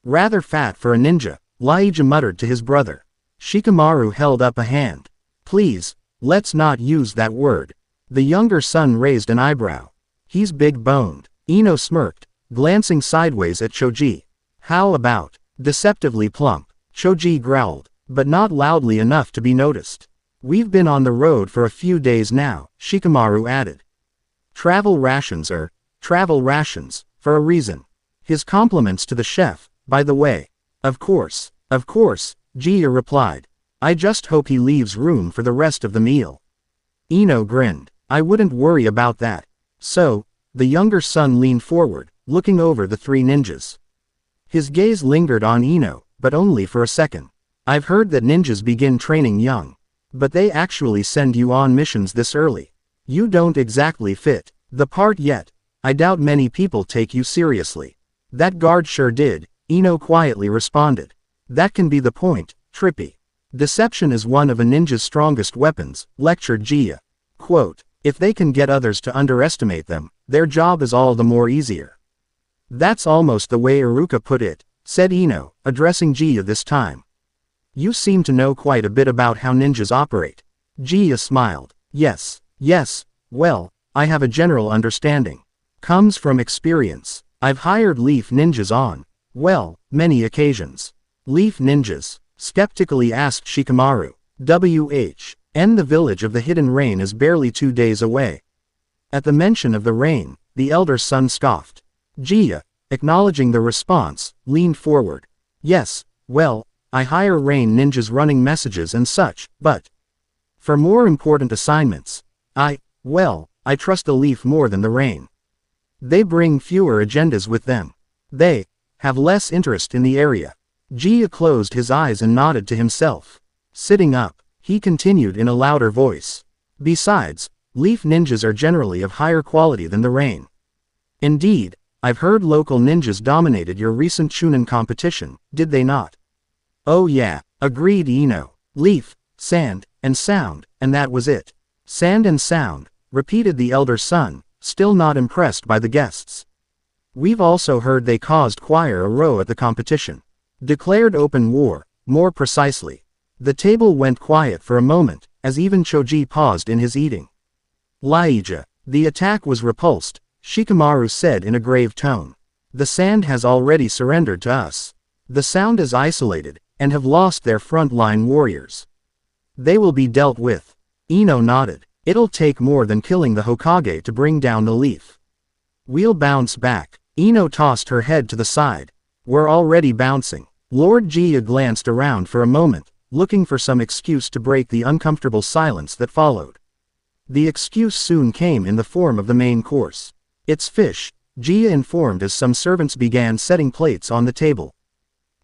Rather fat for a ninja, Laija muttered to his brother. Shikamaru held up a hand. Please, let's not use that word. The younger son raised an eyebrow. He's big-boned. Ino smirked, glancing sideways at Choji. How about deceptively plump? Choji growled, but not loudly enough to be noticed. We've been on the road for a few days now, Shikamaru added. Travel rations travel rations, for a reason. His compliments to the chef, by the way. Of course, Gia replied. I just hope he leaves room for the rest of the meal. Ino grinned. I wouldn't worry about that. So, the younger son leaned forward, looking over the three ninjas. His gaze lingered on Ino, but only for a second. I've heard that ninjas begin training young. But they actually send you on missions this early. You don't exactly fit the part yet. I doubt many people take you seriously. That guard sure did, Ino quietly responded. That can be the point, Trippy. Deception is one of a ninja's strongest weapons, lectured Gia. Quote, if they can get others to underestimate them, their job is all the more easier. That's almost the way Iruka put it, said Ino, addressing Gia this time. You seem to know quite a bit about how ninjas operate. Gia smiled. Yes, well, I have a general understanding. Comes from experience. I've hired leaf ninjas on, well, many occasions. Leaf ninjas? Skeptically asked Shikamaru. And the village of the Hidden Rain is barely 2 days away. At the mention of the rain, the elder son scoffed. Gia, acknowledging the response, leaned forward. Yes, well, I hire rain ninjas running messages and such, but for more important assignments, I trust the leaf more than the rain. They bring fewer agendas with them. They have less interest in the area. Gia closed his eyes and nodded to himself. Sitting up, he continued in a louder voice. Besides, leaf ninjas are generally of higher quality than the rain. Indeed, I've heard local ninjas dominated your recent Chunin competition, did they not? Oh yeah, agreed Ino. Leaf, sand, and sound, and that was it. Sand and sound, repeated the elder son, still not impressed by the guests. We've also heard they caused choir a row at the competition. Declared open war, more precisely. The table went quiet for a moment, as even Choji paused in his eating. Laija, the attack was repulsed, Shikamaru said in a grave tone. The sand has already surrendered to us. The sound is isolated, and have lost their front-line warriors. They will be dealt with. Ino nodded. It'll take more than killing the Hokage to bring down the leaf. We'll bounce back. Ino tossed her head to the side. We're already bouncing. Lord Gia glanced around for a moment, looking for some excuse to break the uncomfortable silence that followed. The excuse soon came in the form of the main course. It's fish, Gia informed as some servants began setting plates on the table.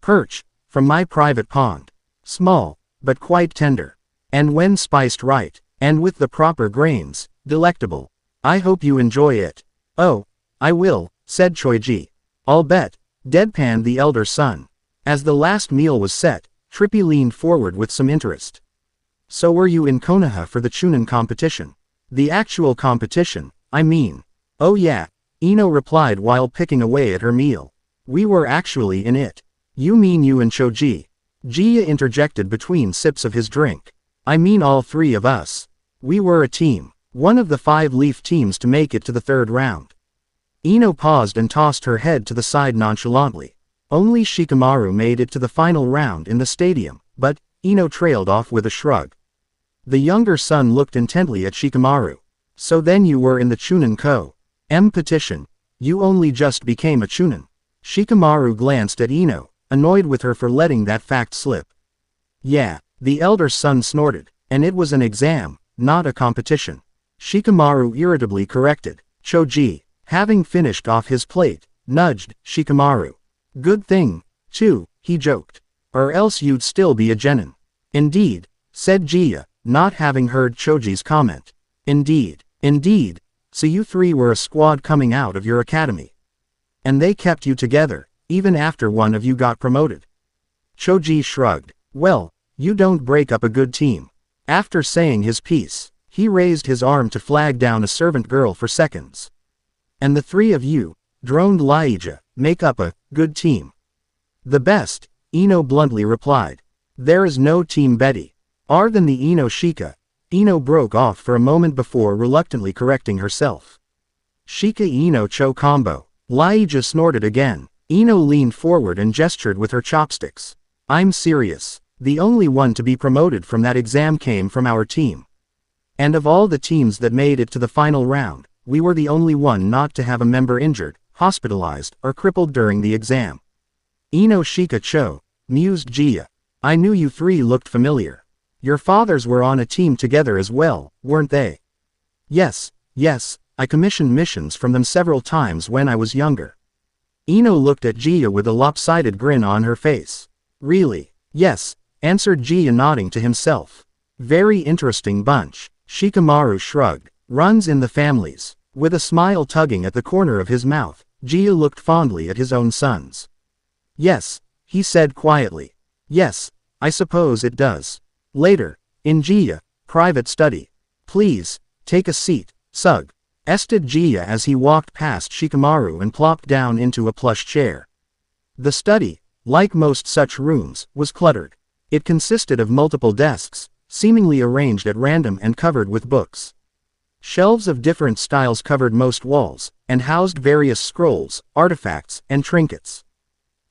Perch, from my private pond. Small, but quite tender. And when spiced right, and with the proper grains, delectable. I hope you enjoy it. Oh, I will, said Choji. I'll bet, deadpanned the elder son. As the last meal was set, Trippy leaned forward with some interest. So were you in Konoha for the Chunin competition? The actual competition, I mean. Oh yeah, Ino replied while picking away at her meal. We were actually in it. You mean you and Choji? Gia interjected between sips of his drink. I mean all three of us. We were a team, one of the 5 leaf teams to make it to the 3rd round. Ino paused and tossed her head to the side nonchalantly. Only Shikamaru made it to the final round in the stadium, but Ino trailed off with a shrug. The younger son looked intently at Shikamaru. So then you were in the Chunin petition. You only just became a Chunin. Shikamaru glanced at Ino, annoyed with her for letting that fact slip. Yeah, the elder son snorted, and it was an exam, not a competition. Shikamaru irritably corrected. Choji, having finished off his plate, nudged Shikamaru. Good thing, too, he joked. Or else you'd still be a genin. Indeed, said Gia, not having heard Choji's comment. Indeed. So you 3 were a squad coming out of your academy. And they kept you together, even after one of you got promoted. Choji shrugged. Well, you don't break up a good team. After saying his piece, he raised his arm to flag down a servant girl for seconds. And the 3 of you, droned Laija, make up a good team. The best, Ino bluntly replied. There is no team Betty. Other than the Ino Shika. Ino broke off for a moment before reluctantly correcting herself. Shika Ino Cho combo. Laija snorted again. Ino leaned forward and gestured with her chopsticks. I'm serious. The only one to be promoted from that exam came from our team. And of all the teams that made it to the final round, we were the only one not to have a member injured, hospitalized, or crippled during the exam. Ino Shika-cho, mused Jia. I knew you three looked familiar. Your fathers were on a team together as well, weren't they? Yes, I commissioned missions from them several times when I was younger. Ino looked at Jia with a lopsided grin on her face. Really? Yes, answered Jia nodding to himself. Very interesting bunch. Shikamaru shrugged. Runs in the families. With a smile tugging at the corner of his mouth, Jia looked fondly at his own sons. Yes, he said quietly. Yes, I suppose it does. Later, in Jia, private study. Please, take a seat, Sug. Ested Jia as he walked past Shikamaru and plopped down into a plush chair. The study, like most such rooms, was cluttered. It consisted of multiple desks, seemingly arranged at random and covered with books. Shelves of different styles covered most walls, and housed various scrolls, artifacts, and trinkets.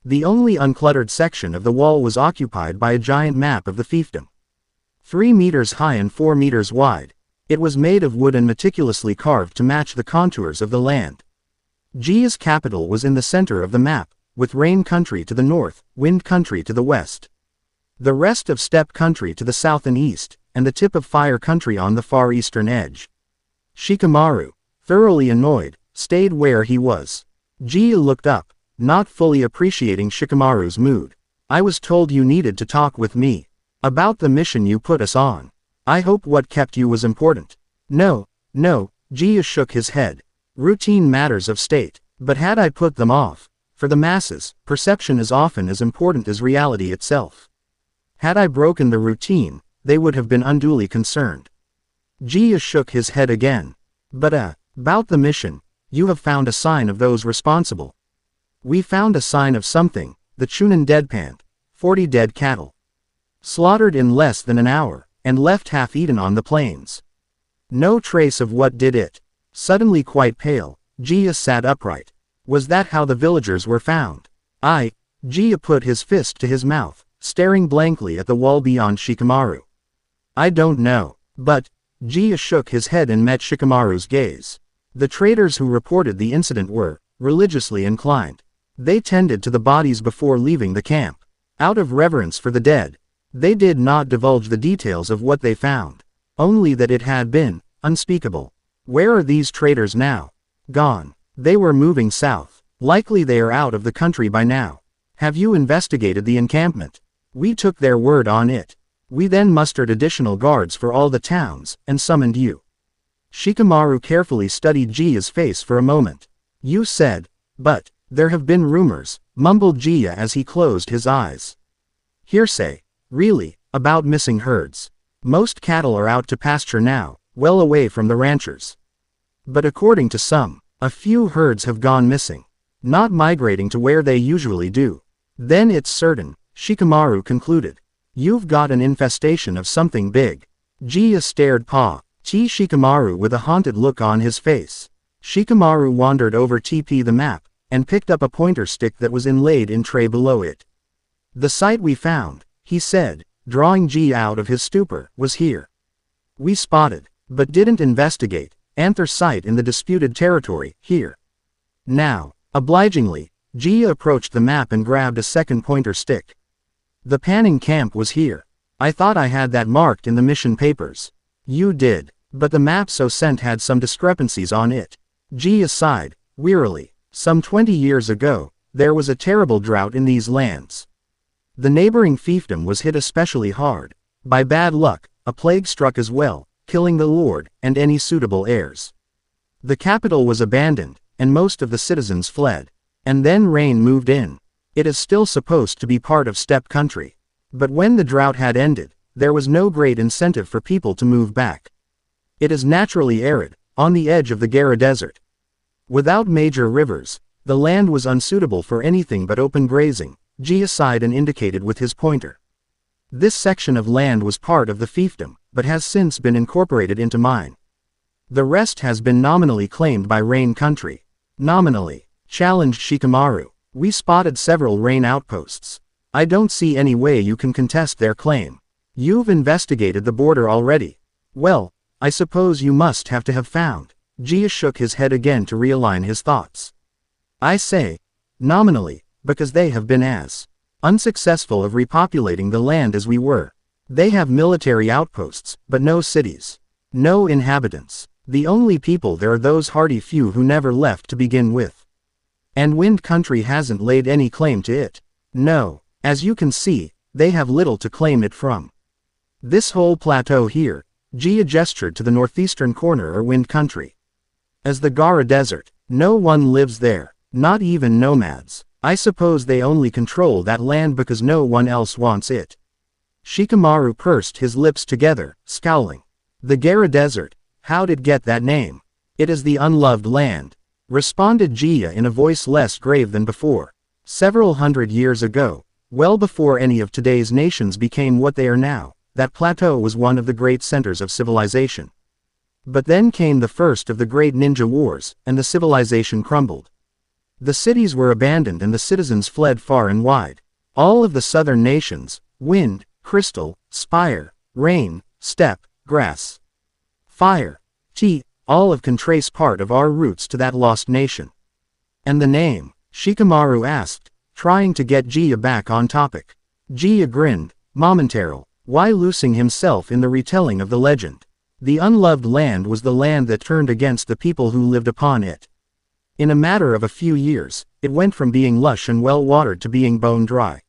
The only uncluttered section of the wall was occupied by a giant map of the fiefdom. 3 meters high and 4 meters wide, it was made of wood and meticulously carved to match the contours of the land. Jia's capital was in the center of the map, with Rain Country to the north, Wind Country to the west. The rest of Steppe Country to the south and east, and the tip of Fire Country on the far eastern edge. Shikamaru, thoroughly annoyed, stayed where he was. Jia looked up, not fully appreciating Shikamaru's mood. I was told you needed to talk with me. About the mission you put us on. I hope what kept you was important. No, Jia shook his head. Routine matters of state, but had I put them off? For the masses, perception is often as important as reality itself. Had I broken the routine, they would have been unduly concerned. Jia shook his head again. But about the mission, you have found a sign of those responsible. We found a sign of something, the Chunin deadpan, 40 dead cattle. Slaughtered in less than an hour, and left half-eaten on the plains. No trace of what did it. Suddenly quite pale, Jia sat upright. Was that how the villagers were found? Jia put his fist to his mouth, staring blankly at the wall beyond Shikamaru. I don't know, but, Jia shook his head and met Shikamaru's gaze. The traders who reported the incident were religiously inclined. They tended to the bodies before leaving the camp. Out of reverence for the dead, they did not divulge the details of what they found. Only that it had been unspeakable. Where are these traders now? Gone. They were moving south. Likely they are out of the country by now. Have you investigated the encampment? We took their word on it. We then mustered additional guards for all the towns, and summoned you. Shikamaru carefully studied Jia's face for a moment. You said, but, there have been rumors, mumbled Jia as he closed his eyes. Hearsay. Really, about missing herds. Most cattle are out to pasture now, well away from the ranchers. But according to some, a few herds have gone missing. Not migrating to where they usually do. Then it's certain, Shikamaru concluded. You've got an infestation of something big. Jia stared Shikamaru with a haunted look on his face. Shikamaru wandered over the map, and picked up a pointer stick that was inlaid in tray below it. The site we found, he said, drawing Jia out of his stupor, was here. We spotted, but didn't investigate, Anther site in the disputed territory, here. Now, obligingly, Jia approached the map and grabbed a second pointer stick. The panning camp was here. I thought I had that marked in the mission papers. You did, but the map so sent had some discrepancies on it. Jia sighed, wearily. Some 20 years ago, there was a terrible drought in these lands. The neighboring fiefdom was hit especially hard. By bad luck, a plague struck as well, killing the lord, and any suitable heirs. The capital was abandoned, and most of the citizens fled. And then rain moved in. It is still supposed to be part of steppe country. But when the drought had ended, there was no great incentive for people to move back. It is naturally arid, on the edge of the Gara Desert. Without major rivers, the land was unsuitable for anything but open grazing, Jia sighed and indicated with his pointer. This section of land was part of the fiefdom, but has since been incorporated into mine. The rest has been nominally claimed by Rain Country. Nominally, challenged Shikamaru. We spotted several Rain outposts. I don't see any way you can contest their claim. You've investigated the border already. Well, I suppose you must have found Jia shook his head again to realign his thoughts. I say, nominally, because they have been as unsuccessful of repopulating the land as we were. They have military outposts, but no cities. No inhabitants. The only people there are those hardy few who never left to begin with. And Wind Country hasn't laid any claim to it. No, as you can see, they have little to claim it from. This whole plateau here, Jia gestured to the northeastern corner or Wind Country. As the Gara Desert, no one lives there, not even nomads. I suppose they only control that land because no one else wants it. Shikamaru pursed his lips together, scowling. The Gara Desert, how'd it get that name? It is the unloved land, responded Jia in a voice less grave than before. Several hundred years ago, well before any of today's nations became what they are now, that plateau was one of the great centers of civilization. But then came the first of the great ninja wars, and the civilization crumbled. The cities were abandoned and the citizens fled far and wide. All of the southern nations, wind, crystal, spire, rain, steppe, grass, fire, tea, all of can trace part of our roots to that lost nation. And the name? Shikamaru asked, trying to get Jia back on topic. Jia grinned, momentarily, while losing himself in the retelling of the legend. The unloved land was the land that turned against the people who lived upon it. In a matter of a few years, it went from being lush and well-watered to being bone-dry.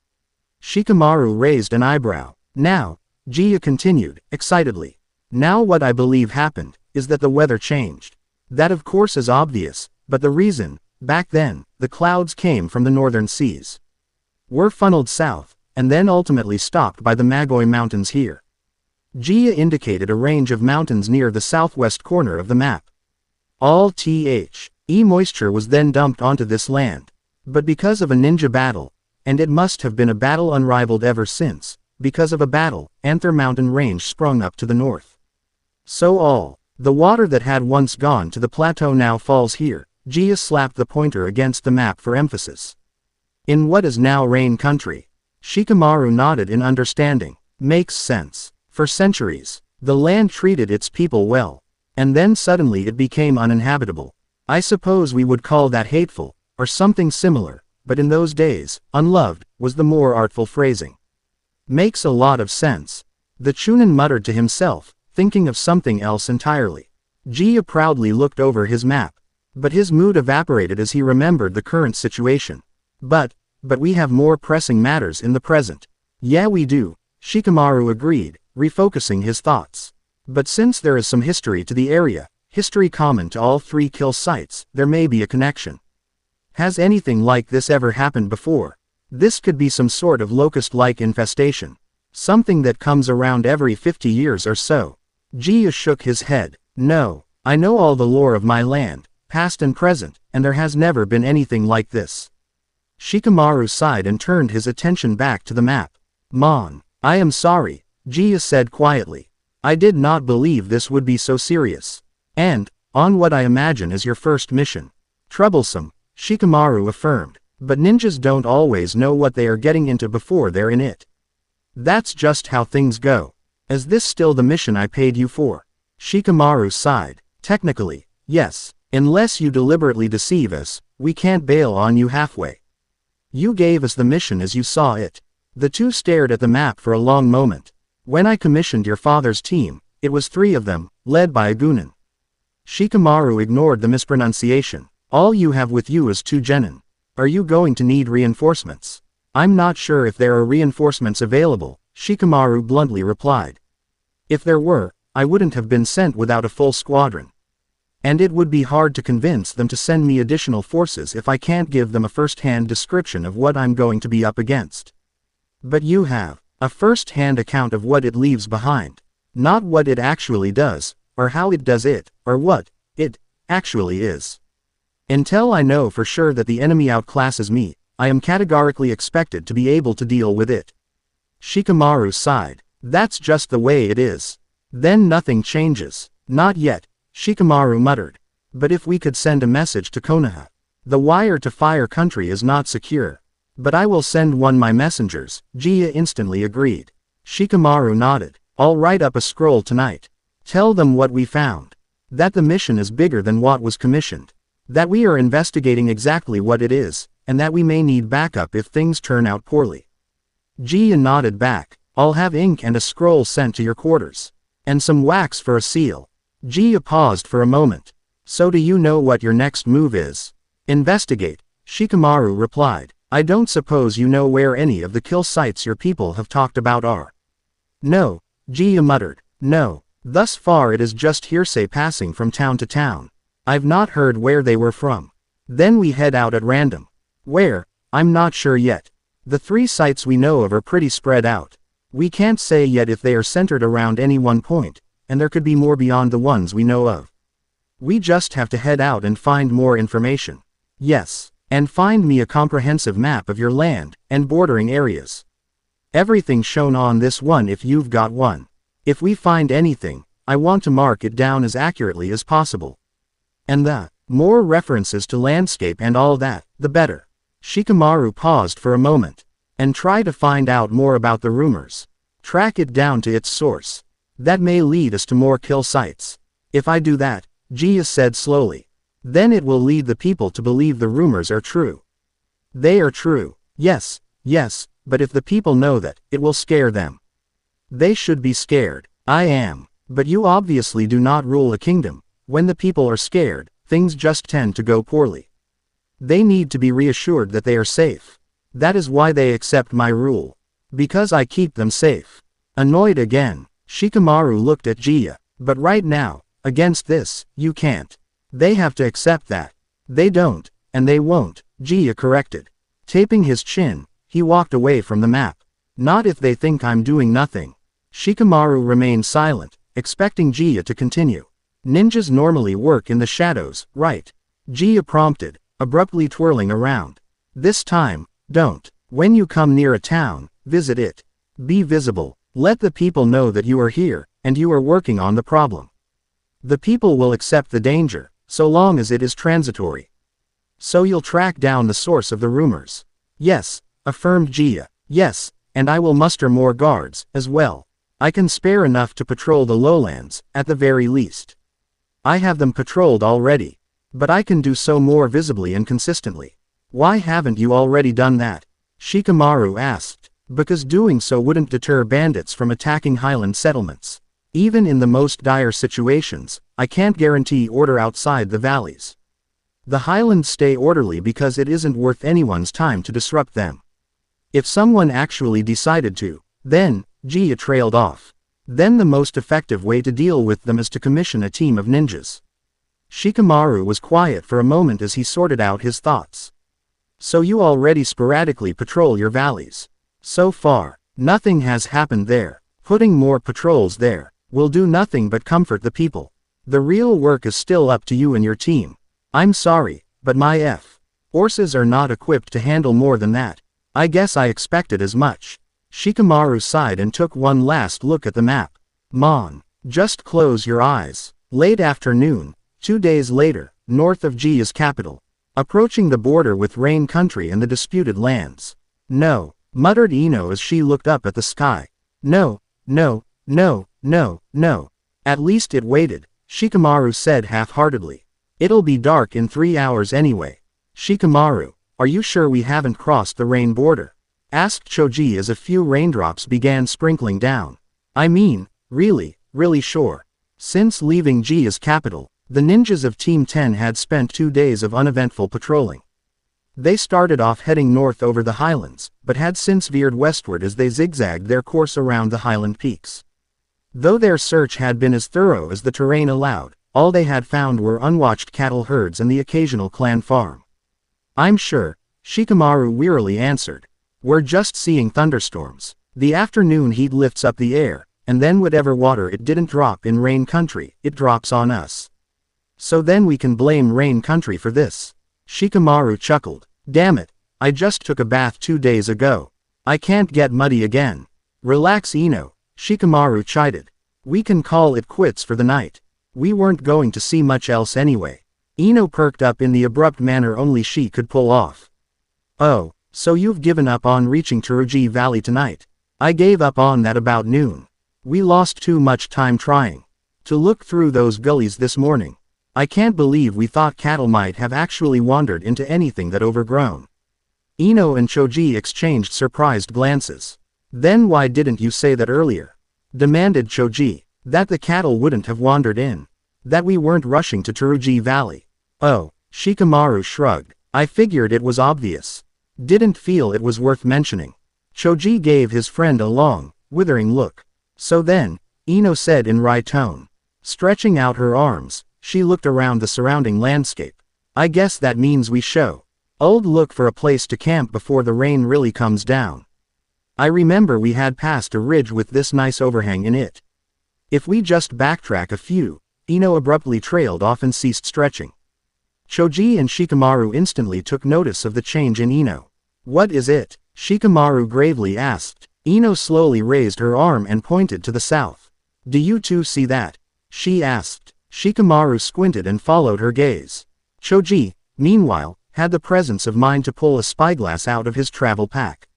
Shikamaru raised an eyebrow. Now, Jia continued, excitedly. Now what I believe happened, is that the weather changed. That of course is obvious, but the reason, back then, the clouds came from the northern seas. Were funneled south, and then ultimately stopped by the Magoi Mountains here. Jia indicated a range of mountains near the southwest corner of the map. All moisture was then dumped onto this land. But because of a ninja battle, and it must have been a battle unrivaled ever since, because of a battle, Anther Mountain Range sprung up to the north. So all the water that had once gone to the plateau now falls here. Jia slapped the pointer against the map for emphasis. In what is now Rain Country. Shikamaru nodded in understanding. Makes sense. For centuries, the land treated its people well. And then suddenly it became uninhabitable. I suppose we would call that hateful, or something similar, but in those days, unloved, was the more artful phrasing. Makes a lot of sense. The Chunin muttered to himself, thinking of something else entirely. Jia proudly looked over his map. But his mood evaporated as he remembered the current situation. But we have more pressing matters in the present. Yeah we do, Shikamaru agreed, refocusing his thoughts. But since there is some history to the area, history common to all three kill sites, there may be a connection. Has anything like this ever happened before? This could be some sort of locust-like infestation. Something that comes around every 50 years or so. Jia shook his head. No, I know all the lore of my land, past and present, and there has never been anything like this. Shikamaru sighed and turned his attention back to the map. Mon, I am sorry, Jia said quietly. I did not believe this would be so serious. And, on what I imagine is your first mission. Troublesome, Shikamaru affirmed, but ninjas don't always know what they are getting into before they're in it. That's just how things go. Is this still the mission I paid you for? Shikamaru sighed. Technically, yes. Unless you deliberately deceive us, we can't bail on you halfway. You gave us the mission as you saw it. The two stared at the map for a long moment. When I commissioned your father's team, it was 3 of them, led by a Gunin. Shikamaru ignored the mispronunciation. All you have with you is 2 genin. Are you going to need reinforcements? I'm not sure if there are reinforcements available, Shikamaru bluntly replied. If there were, I wouldn't have been sent without a full squadron. And it would be hard to convince them to send me additional forces if I can't give them a first-hand description of what I'm going to be up against. But you have a first-hand account of what it leaves behind. Not what it actually does, or how it does it, or what it actually is. Until I know for sure that the enemy outclasses me, I am categorically expected to be able to deal with it. Shikamaru sighed. That's just the way it is. Then nothing changes. Not yet, Shikamaru muttered. But if we could send a message to Konoha. The wire to Fire Country is not secure. But I will send one my messengers, Jia instantly agreed. Shikamaru nodded. I'll write up a scroll tonight. Tell them what we found. That the mission is bigger than what was commissioned. That we are investigating exactly what it is, and that we may need backup if things turn out poorly. Jia nodded back. I'll have ink and a scroll sent to your quarters. And some wax for a seal. Jia paused for a moment. So do you know what your next move is? Investigate, Shikamaru replied. I don't suppose you know where any of the kill sites your people have talked about are. No, Jia muttered. No, thus far it is just hearsay passing from town to town. I've not heard where they were from. Then we head out at random. Where? I'm not sure yet. The 3 sites we know of are pretty spread out. We can't say yet if they are centered around any one point, and there could be more beyond the ones we know of. We just have to head out and find more information. Yes, and find me a comprehensive map of your land and bordering areas. Everything shown on this one if you've got one. If we find anything, I want to mark it down as accurately as possible. And the more references to landscape and all that, the better. Shikamaru paused for a moment. And try to find out more about the rumors. Track it down to its source. That may lead us to more kill sites. If I do that, Jia said slowly, then it will lead the people to believe the rumors are true. They are true. Yes, but if the people know that, it will scare them. They should be scared. I am. But you obviously do not rule a kingdom. When the people are scared, things just tend to go poorly. They need to be reassured that they are safe. That is why they accept my rule. Because I keep them safe. Annoyed again, Shikamaru looked at Jia. But right now, against this, you can't. They have to accept that. They don't, and they won't, Jia corrected. Taping his chin, he walked away from the map. Not if they think I'm doing nothing. Shikamaru remained silent, expecting Jia to continue. Ninjas normally work in the shadows, right? Jia prompted, abruptly twirling around. This time, don't. When you come near a town, visit it. Be visible. Let the people know that you are here, and you are working on the problem. The people will accept the danger, so long as it is transitory. So you'll track down the source of the rumors. Yes, affirmed Jia. Yes, and I will muster more guards, as well. I can spare enough to patrol the lowlands, at the very least. I have them patrolled already. But I can do so more visibly and consistently. Why haven't you already done that? Shikamaru asked. Because doing so wouldn't deter bandits from attacking highland settlements. Even in the most dire situations, I can't guarantee order outside the valleys. The highlands stay orderly because it isn't worth anyone's time to disrupt them. If someone actually decided to, then, Jia trailed off. Then the most effective way to deal with them is to commission a team of ninjas. Shikamaru was quiet for a moment as he sorted out his thoughts. So you already sporadically patrol your valleys. So far, nothing has happened there. Putting more patrols there will do nothing but comfort the people. The real work is still up to you and your team. I'm sorry, but my forces are not equipped to handle more than that. I guess I expected as much. Shikamaru sighed and took one last look at the map. Mon, just close your eyes. Late afternoon, 2 days later, north of Jia's capital. Approaching the border with Rain Country and the disputed lands. No, muttered Ino as she looked up at the sky. No. At least it waited, Shikamaru said half-heartedly. It'll be dark in 3 hours anyway. Shikamaru, are you sure we haven't crossed the rain border? Asked Choji as a few raindrops began sprinkling down. I mean, really sure. Since leaving Jia's capital, the ninjas of Team 10 had spent 2 days of uneventful patrolling. They started off heading north over the highlands, but had since veered westward as they zigzagged their course around the highland peaks. Though their search had been as thorough as the terrain allowed, all they had found were unwatched cattle herds and the occasional clan farm. I'm sure, Shikamaru wearily answered. We're just seeing thunderstorms. The afternoon heat lifts up the air, and then whatever water it didn't drop in Rain Country, it drops on us. So then we can blame Rain Country for this. Shikamaru chuckled. Damn it, I just took a bath 2 days ago. I can't get muddy again. Relax Ino, Shikamaru chided. We can call it quits for the night. We weren't going to see much else anyway. Ino perked up in the abrupt manner only she could pull off. Oh, so you've given up on reaching Teruji Valley tonight. I gave up on that about noon. We lost too much time trying. To look through those gullies this morning. I can't believe we thought cattle might have actually wandered into anything that overgrown. Ino and Choji exchanged surprised glances. Then why didn't you say that earlier? Demanded Choji. That the cattle wouldn't have wandered in. That we weren't rushing to Teruji Valley. Oh, Shikamaru shrugged. I figured it was obvious. Didn't feel it was worth mentioning. Choji gave his friend a long, withering look. So then, Ino said in wry tone. Stretching out her arms, she looked around the surrounding landscape. I guess that means we should look for a place to camp before the rain really comes down. I remember we had passed a ridge with this nice overhang in it. If we just backtrack a few. Ino abruptly trailed off and ceased stretching. Choji and Shikamaru instantly took notice of the change in Ino. What is it? Shikamaru gravely asked. Ino slowly raised her arm and pointed to the south. Do you two see that? She asked. Shikamaru squinted and followed her gaze. Choji, meanwhile, had the presence of mind to pull a spyglass out of his travel pack.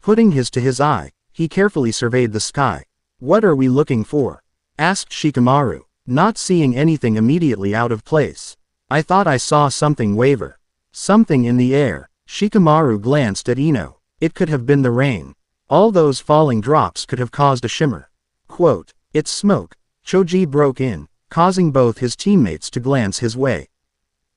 Putting his to his eye, he carefully surveyed the sky. What are we looking for? Asked Shikamaru, not seeing anything immediately out of place. I thought I saw something waver. Something in the air. Shikamaru glanced at Ino. It could have been the rain. All those falling drops could have caused a shimmer. Quote, it's smoke. Choji broke in, causing both his teammates to glance his way.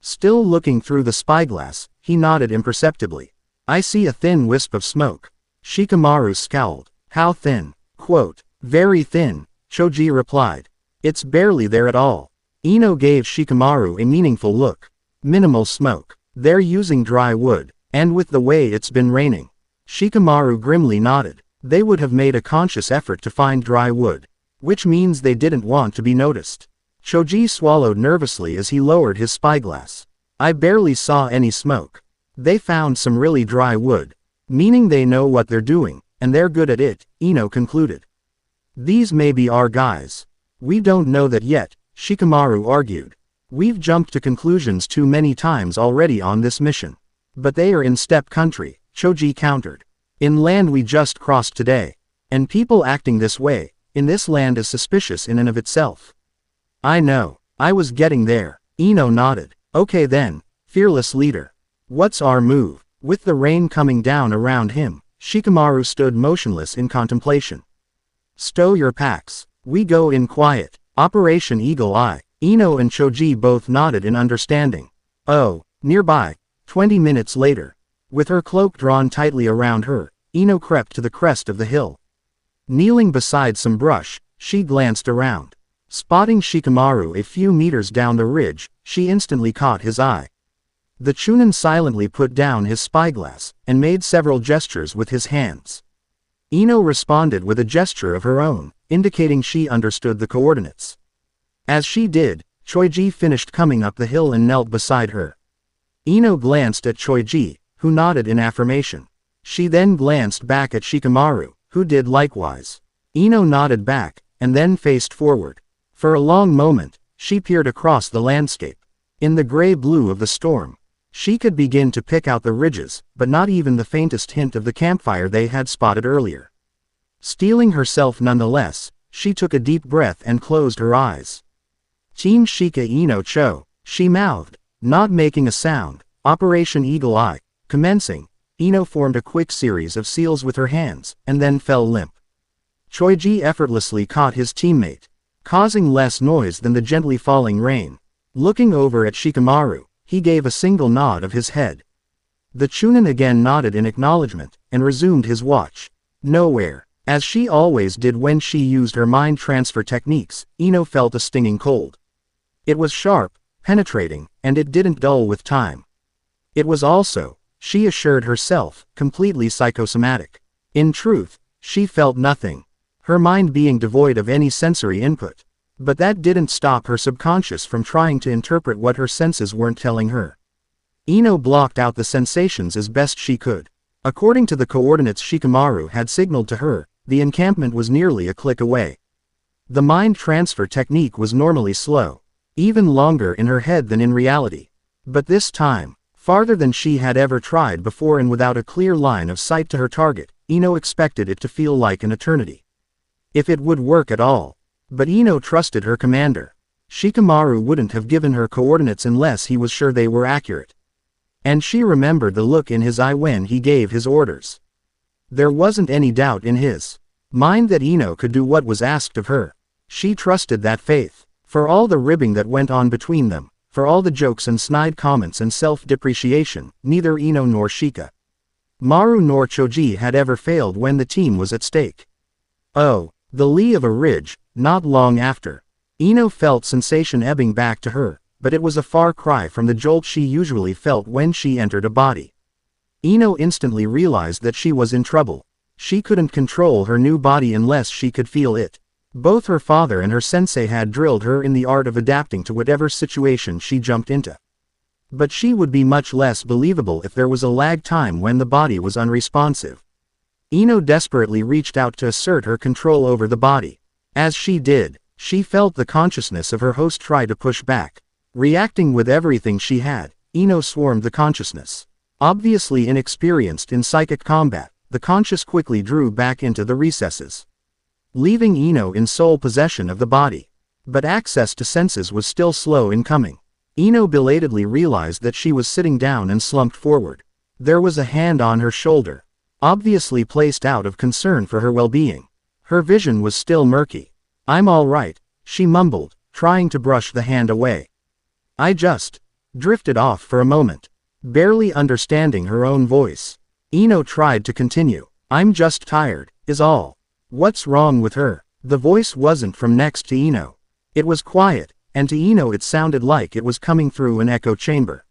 Still looking through the spyglass, he nodded imperceptibly. I see a thin wisp of smoke. Shikamaru scowled. How thin? Quote, very thin, Choji replied. It's barely there at all. Ino gave Shikamaru a meaningful look. Minimal smoke. They're using dry wood, and with the way it's been raining. Shikamaru grimly nodded. They would have made a conscious effort to find dry wood. Which means they didn't want to be noticed. Choji swallowed nervously as he lowered his spyglass. I barely saw any smoke. They found some really dry wood. Meaning they know what they're doing, and they're good at it, Ino concluded. These may be our guys. We don't know that yet, Shikamaru argued. We've jumped to conclusions too many times already on this mission. But they are in steppe country, Choji countered. In land we just crossed today. And people acting this way, in this land is suspicious in and of itself. I know. I was getting there. Ino nodded. Okay then, fearless leader. What's our move? With the rain coming down around him, Shikamaru stood motionless in contemplation. Stow your packs. We go in quiet. Operation Eagle Eye. Ino and Choji both nodded in understanding. Oh, nearby. 20 minutes later. With her cloak drawn tightly around her, Ino crept to the crest of the hill. Kneeling beside some brush, she glanced around. Spotting Shikamaru a few meters down the ridge, she instantly caught his eye. The Chunin silently put down his spyglass, and made several gestures with his hands. Ino responded with a gesture of her own, indicating she understood the coordinates. As she did, Choji finished coming up the hill and knelt beside her. Ino glanced at Choji, who nodded in affirmation. She then glanced back at Shikamaru, who did likewise. Ino nodded back, and then faced forward. For a long moment, she peered across the landscape. In the gray-blue of the storm, she could begin to pick out the ridges, but not even the faintest hint of the campfire they had spotted earlier. Steeling herself nonetheless, she took a deep breath and closed her eyes. Team Shika Ino Cho, she mouthed, not making a sound. Operation Eagle Eye, commencing. Ino formed a quick series of seals with her hands, and then fell limp. Choji effortlessly caught his teammate, causing less noise than the gently falling rain. Looking over at Shikamaru, he gave a single nod of his head. The Chunin again nodded in acknowledgement, and resumed his watch. Nowhere. As she always did when she used her mind transfer techniques, Ino felt a stinging cold. It was sharp, penetrating, and it didn't dull with time. It was also, she assured herself, completely psychosomatic. In truth, she felt nothing. Her mind being devoid of any sensory input. But that didn't stop her subconscious from trying to interpret what her senses weren't telling her. Ino blocked out the sensations as best she could. According to the coordinates Shikamaru had signaled to her, the encampment was nearly a click away. The mind transfer technique was normally slow, even longer in her head than in reality. But this time, farther than she had ever tried before and without a clear line of sight to her target, Ino expected it to feel like an eternity. If it would work at all. But Ino trusted her commander. Shikamaru wouldn't have given her coordinates unless he was sure they were accurate. And she remembered the look in his eye when he gave his orders. There wasn't any doubt in his mind that Ino could do what was asked of her. She trusted that faith. For all the ribbing that went on between them, for all the jokes and snide comments and self-depreciation, neither Ino nor Shikamaru nor Choji had ever failed when the team was at stake. Oh, the lee of a ridge, not long after. Ino felt sensation ebbing back to her, but it was a far cry from the jolt she usually felt when she entered a body. Ino instantly realized that she was in trouble. She couldn't control her new body unless she could feel it. Both her father and her sensei had drilled her in the art of adapting to whatever situation she jumped into. But she would be much less believable if there was a lag time when the body was unresponsive. Ino desperately reached out to assert her control over the body. As she did, she felt the consciousness of her host try to push back. Reacting with everything she had, Ino swarmed the consciousness. Obviously inexperienced in psychic combat, the conscious quickly drew back into the recesses, leaving Ino in sole possession of the body. But access to senses was still slow in coming. Ino belatedly realized that she was sitting down and slumped forward. There was a hand on her shoulder, obviously placed out of concern for her well-being. Her vision was still murky. "I'm all right," she mumbled, trying to brush the hand away. "I just drifted off for a moment." Barely understanding her own voice, Ino tried to continue. "I'm just tired, is all." What's wrong with her? The voice wasn't from next to Ino. It was quiet, and to Ino it sounded like it was coming through an echo chamber.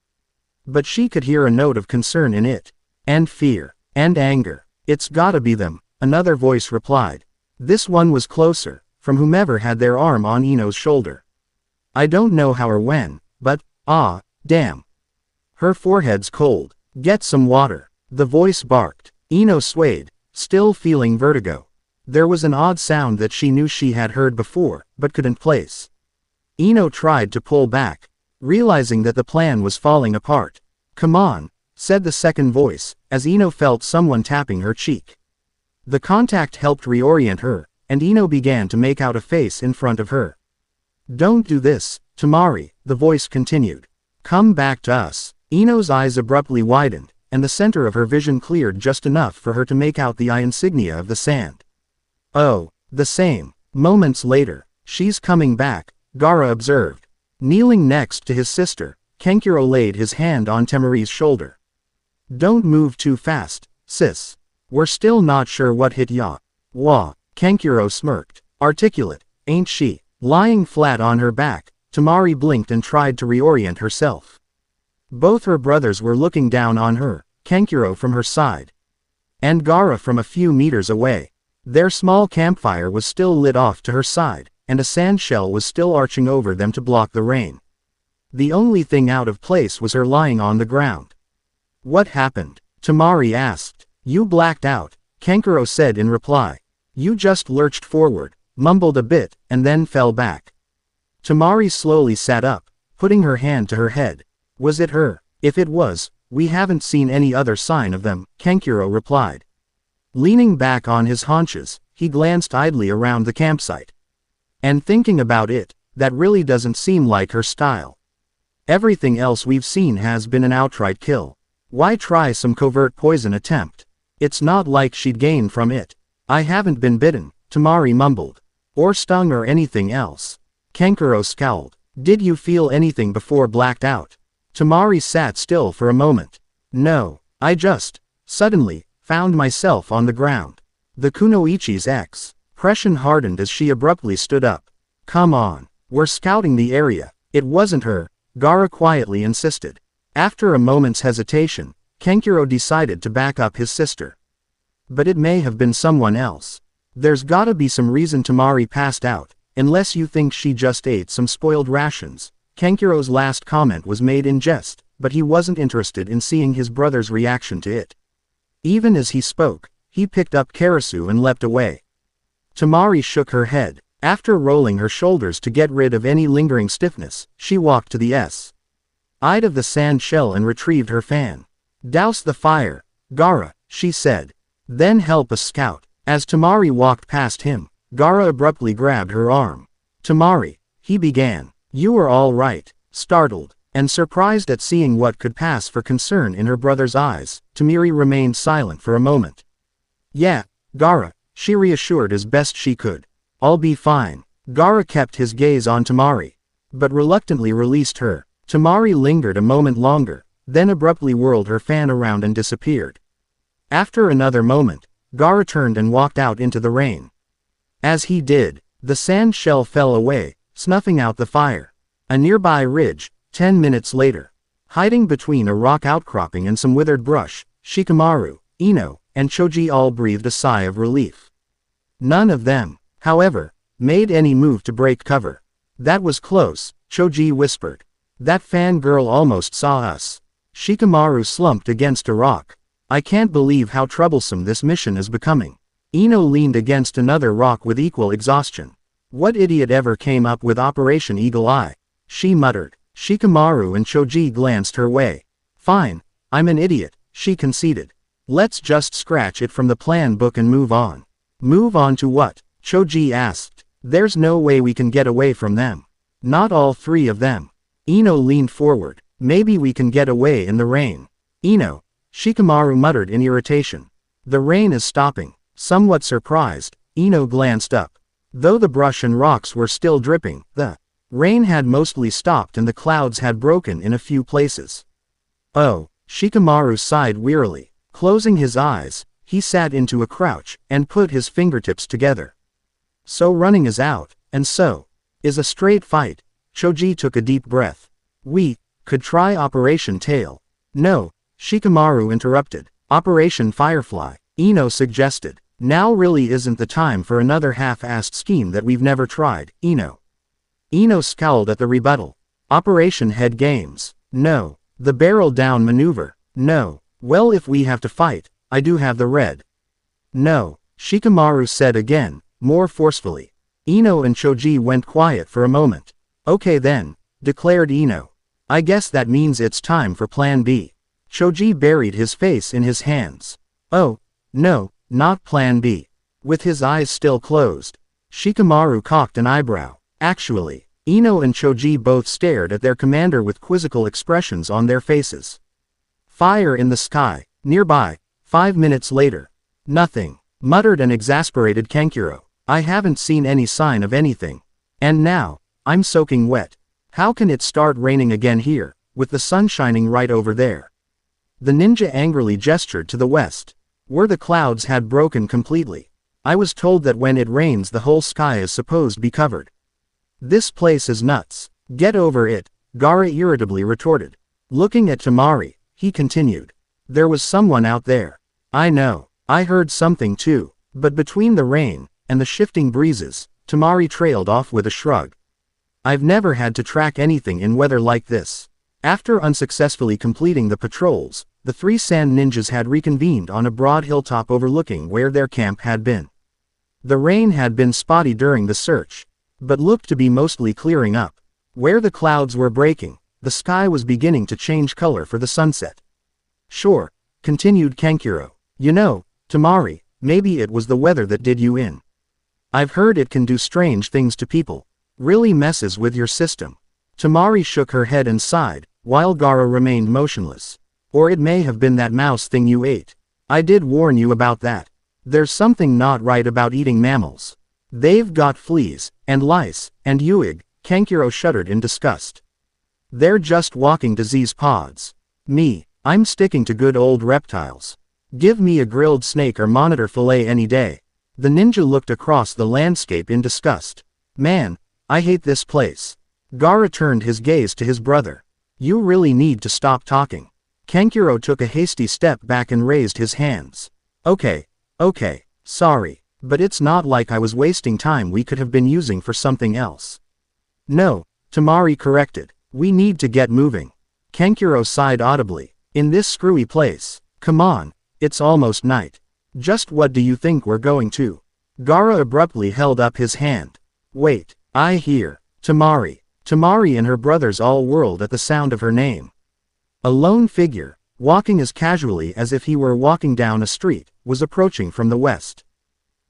But she could hear a note of concern in it. And fear. And anger. "It's gotta be them," another voice replied. This one was closer, from whomever had their arm on Ino's shoulder. "I don't know how or when, but, damn. Her forehead's cold. Get some water," the voice barked. Ino swayed, still feeling vertigo. There was an odd sound that she knew she had heard before, but couldn't place. Ino tried to pull back, realizing that the plan was falling apart. "Come on," said the second voice, as Ino felt someone tapping her cheek. The contact helped reorient her, and Ino began to make out a face in front of her. "Don't do this, Tamari," the voice continued. "Come back to us." Ino's eyes abruptly widened, and the center of her vision cleared just enough for her to make out the eye insignia of the sand. "Oh, the same." Moments later, "She's coming back," Gaara observed. Kneeling next to his sister, Kenkiro laid his hand on Temari's shoulder. "Don't move too fast, sis. We're still not sure what hit ya." "Wah," Kenkiro smirked. "Articulate, ain't she?" Lying flat on her back, Tamari blinked and tried to reorient herself. Both her brothers were looking down on her, Kenkiro from her side, and Gaara from a few meters away. Their small campfire was still lit off to her side, and a sand shell was still arching over them to block the rain. The only thing out of place was her lying on the ground. "What happened?" Tamari asked. "You blacked out," Kenkiro said in reply. "You just lurched forward, mumbled a bit, and then fell back." Tamari slowly sat up, putting her hand to her head. "Was it her?" "If it was, we haven't seen any other sign of them," Kenkiro replied. Leaning back on his haunches, he glanced idly around the campsite. "And thinking about it, that really doesn't seem like her style. Everything else we've seen has been an outright kill. Why try some covert poison attempt? It's not like she'd gain from it." "I haven't been bitten," Tamari mumbled. "Or stung or anything else." Kenkiro scowled. "Did you feel anything before blacked out?" Tamari sat still for a moment. "No, I just, suddenly, found myself on the ground." The kunoichi's expression hardened as she abruptly stood up. "Come on, we're scouting the area." "It wasn't her," Gaara quietly insisted. After a moment's hesitation, Kenkiro decided to back up his sister. "But it may have been someone else. There's gotta be some reason Tamari passed out, unless you think she just ate some spoiled rations." Kenkiro's last comment was made in jest, but he wasn't interested in seeing his brother's reaction to it. Even as he spoke, he picked up Karasu and leapt away. Tamari shook her head. After rolling her shoulders to get rid of any lingering stiffness, she walked to the side of the sand shell and retrieved her fan. "Douse the fire, Gaara," she said. "Then help us scout." As Tamari walked past him, Gaara abruptly grabbed her arm. Tamari, he began. You are all right. Startled and surprised at seeing what could pass for concern in her brother's eyes, Tamiri remained silent for a moment. Yeah, Gaara, she reassured as best she could. I'll be fine. Gaara kept his gaze on Tamari, but reluctantly released her. Tamari lingered a moment longer, then abruptly whirled her fan around and disappeared. After another moment, Gaara turned and walked out into the rain. As he did, the sand shell fell away, snuffing out the fire. A nearby ridge, 10 minutes later. Hiding between a rock outcropping and some withered brush, Shikamaru, Ino, and Choji all breathed a sigh of relief. None of them, however, made any move to break cover. That was close, Choji whispered. That fangirl almost saw us. Shikamaru slumped against a rock. I can't believe how troublesome this mission is becoming. Ino leaned against another rock with equal exhaustion. What idiot ever came up with Operation Eagle Eye? She muttered. Shikamaru and Choji glanced her way. Fine, I'm an idiot, she conceded. Let's just scratch it from the plan book and move on. Move on to what? Choji asked. There's no way we can get away from them. Not all three of them. Ino leaned forward. Maybe we can get away in the rain. Ino, Shikamaru muttered in irritation. The rain is stopping. Somewhat surprised, Ino glanced up. Though the brush and rocks were still dripping, the rain had mostly stopped and the clouds had broken in a few places. Oh, Shikamaru sighed wearily. Closing his eyes, he sat into a crouch and put his fingertips together. So running is out, and so is a straight fight. Choji took a deep breath. We could try Operation Tail. No, Shikamaru interrupted. Operation Firefly, Ino suggested. Now really isn't the time for another half-assed scheme that we've never tried, Ino. Ino scowled at the rebuttal. Operation Head Games. No. The barrel down maneuver. No. Well, if we have to fight, I do have the red. No, Shikamaru said again, more forcefully. Ino and Choji went quiet for a moment. Okay then, declared Ino. I guess that means it's time for Plan B. Choji buried his face in his hands. Oh, no, not Plan B. With his eyes still closed, Shikamaru cocked an eyebrow. Actually, Ino and Choji both stared at their commander with quizzical expressions on their faces. Fire in the sky, nearby, 5 minutes later. Nothing, muttered an exasperated Kankuro. I haven't seen any sign of anything. And now, I'm soaking wet. How can it start raining again here, with the sun shining right over there? The ninja angrily gestured to the west, where the clouds had broken completely. I was told that when it rains the whole sky is supposed to be covered. This place is nuts. Get over it, Gaara irritably retorted. Looking at Tamari, he continued. There was someone out there. I know, I heard something too, but between the rain and the shifting breezes, Tamari trailed off with a shrug. I've never had to track anything in weather like this. After unsuccessfully completing the patrols, the three sand ninjas had reconvened on a broad hilltop overlooking where their camp had been. The rain had been spotty during the search, but looked to be mostly clearing up. Where the clouds were breaking, the sky was beginning to change color for the sunset. Sure, continued Kankuro. You know, Tamari, maybe it was the weather that did you in. I've heard it can do strange things to people. Really messes with your system. Tamari shook her head and sighed, while Gaara remained motionless. Or it may have been that mouse thing you ate. I did warn you about that. There's something not right about eating mammals. They've got fleas, and lice, and Uig, Kankuro shuddered in disgust. They're just walking disease pods. Me, I'm sticking to good old reptiles. Give me a grilled snake or monitor fillet any day. The ninja looked across the landscape in disgust. Man, I hate this place. Gaara turned his gaze to his brother. You really need to stop talking. Kankuro took a hasty step back and raised his hands. Okay, sorry, but it's not like I was wasting time we could have been using for something else. No, Tamari corrected. We need to get moving. Kankuro sighed audibly. In this screwy place. Come on, it's almost night. Just what do you think we're going to? Gaara abruptly held up his hand. Wait, I hear. Tamari. Tamari and her brothers all whirled at the sound of her name. A lone figure, walking as casually as if he were walking down a street, was approaching from the west.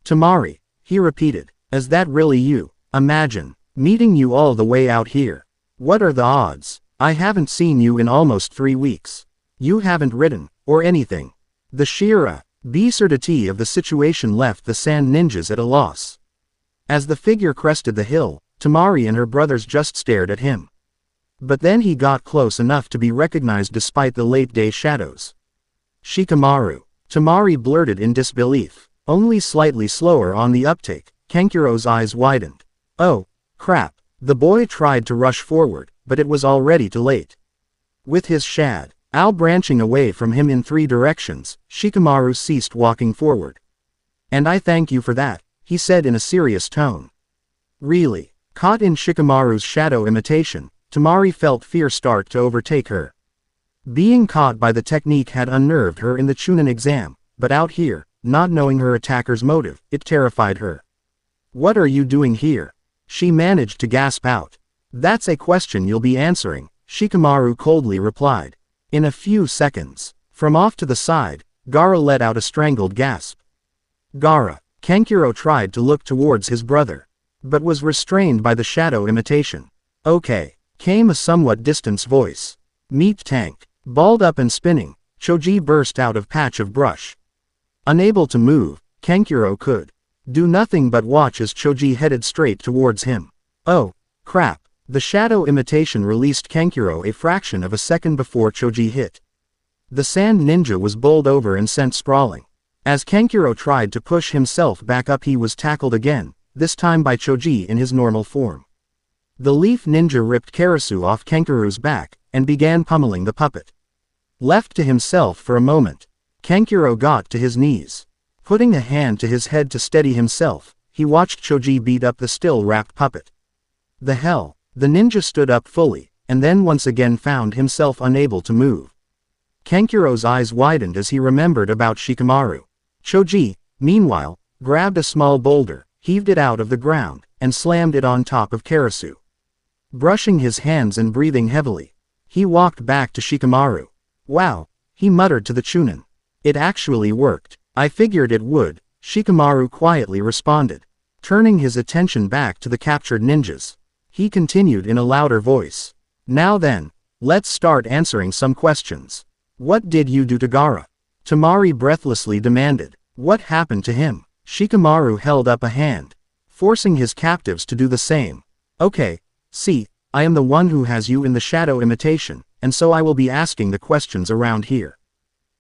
Tamari, he repeated. Is that really you? Imagine meeting you all the way out here. What are the odds? I haven't seen you in almost 3 weeks. You haven't written, or anything. The sheer absurdity of the situation left the sand ninjas at a loss. As the figure crested the hill, Temari and her brothers just stared at him. But then he got close enough to be recognized despite the late-day shadows. Shikamaru. Temari blurted in disbelief. Only slightly slower on the uptake. Kenkuro's eyes widened. Oh, crap. The boy tried to rush forward, but it was already too late. With his shadow branching away from him in 3 directions, Shikamaru ceased walking forward. And I thank you for that, he said in a serious tone. Really? Caught in Shikamaru's shadow imitation, Temari felt fear start to overtake her. Being caught by the technique had unnerved her in the Chunin exam, but out here, not knowing her attacker's motive, it terrified her. What are you doing here? She managed to gasp out. That's a question you'll be answering, Shikamaru coldly replied. In a few seconds, from off to the side, Gaara let out a strangled gasp. Gaara. Kankuro tried to look towards his brother, but was restrained by the shadow imitation. Okay, came a somewhat distant voice. Meet Tank. Balled up and spinning, Choji burst out of patch of brush. Unable to move, Kankuro could do nothing but watch as Choji headed straight towards him. Oh, crap. The shadow imitation released Kankuro a fraction of a second before Choji hit. The sand ninja was bowled over and sent sprawling. As Kankuro tried to push himself back up, he was tackled again, this time by Choji in his normal form. The leaf ninja ripped Karasu off Kankuro's back, and began pummeling the puppet. Left to himself for a moment, Kankuro got to his knees. Putting a hand to his head to steady himself, he watched Choji beat up the still-wrapped puppet. The hell? The ninja stood up fully, and then once again found himself unable to move. Kankuro's eyes widened as he remembered about Shikamaru. Choji, meanwhile, grabbed a small boulder, heaved it out of the ground, and slammed it on top of Karasu. Brushing his hands and breathing heavily, he walked back to Shikamaru. Wow, he muttered to the Chunin. It actually worked. I figured it would, Shikamaru quietly responded. Turning his attention back to the captured ninjas, he continued in a louder voice. Now then, let's start answering some questions. What did you do to Gaara? Temari breathlessly demanded. What happened to him? Shikamaru held up a hand, forcing his captives to do the same. Okay, see, I am the one who has you in the shadow imitation, and so I will be asking the questions around here.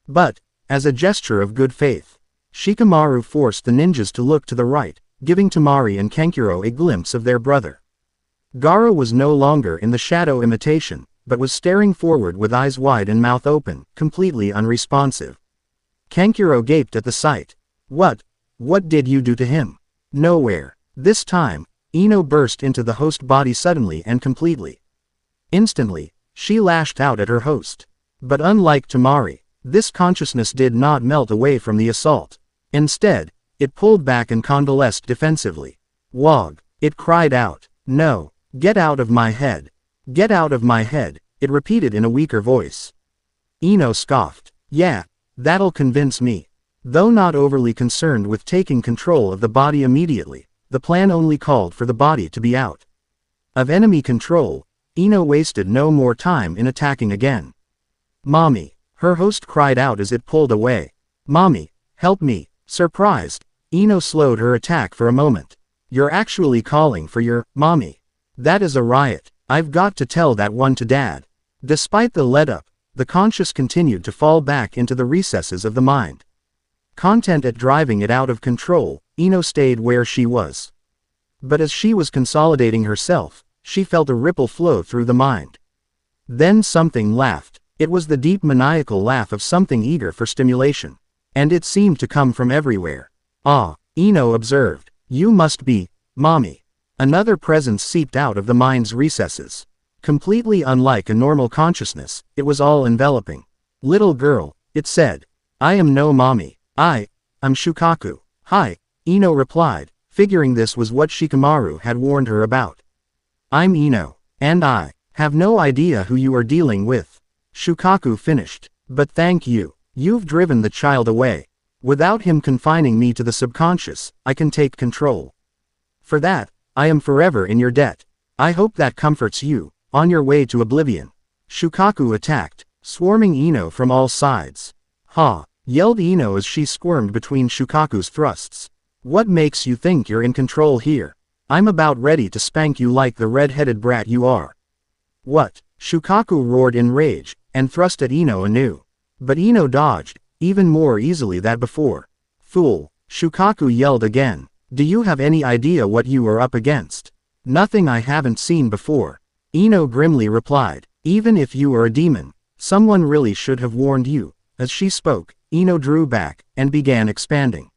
But, as a gesture of good faith, Shikamaru forced the ninjas to look to the right, giving Temari and Kankuro a glimpse of their brother. Gaara was no longer in the shadow imitation, but was staring forward with eyes wide and mouth open, completely unresponsive. Kankuro gaped at the sight. What did you do to him? Nowhere. This time, Ino burst into the host body suddenly and completely. Instantly, she lashed out at her host. But unlike Temari, this consciousness did not melt away from the assault. Instead, it pulled back and convalesced defensively. Wog, it cried out. No, get out of my head. Get out of my head, it repeated in a weaker voice. Ino scoffed. Yeah, that'll convince me. Though not overly concerned with taking control of the body immediately, the plan only called for the body to be out of enemy control. Ino wasted no more time in attacking again. Mommy, her host cried out as it pulled away. Mommy, help me. Surprised, Ino slowed her attack for a moment. You're actually calling for your mommy. That is a riot. I've got to tell that one to Dad. Despite the let-up, the conscious continued to fall back into the recesses of the mind. Content at driving it out of control, Ino stayed where she was. But as she was consolidating herself, she felt a ripple flow through the mind. Then something laughed. It was the deep maniacal laugh of something eager for stimulation. And it seemed to come from everywhere. Ah, Ino observed. You must be, Mommy. Another presence seeped out of the mind's recesses. Completely unlike a normal consciousness, it was all enveloping. Little girl, it said. I am no mommy. I'm Shukaku. Hi, Ino replied, figuring this was what Shikamaru had warned her about. I'm Ino, and I have no idea who you are dealing with. Shukaku finished. But thank you. You've driven the child away. Without him confining me to the subconscious, I can take control. For that, I am forever in your debt. I hope that comforts you, on your way to oblivion. Shukaku attacked, swarming Ino from all sides. Ha! Yelled Ino as she squirmed between Shukaku's thrusts. What makes you think you're in control here? I'm about ready to spank you like the red-headed brat you are. What? Shukaku roared in rage, and thrust at Ino anew. But Ino dodged, even more easily than before. Fool! Shukaku yelled again. Do you have any idea what you are up against? Nothing I haven't seen before. Ino grimly replied. Even if you are a demon, someone really should have warned you. As she spoke, Ino drew back, and began expanding.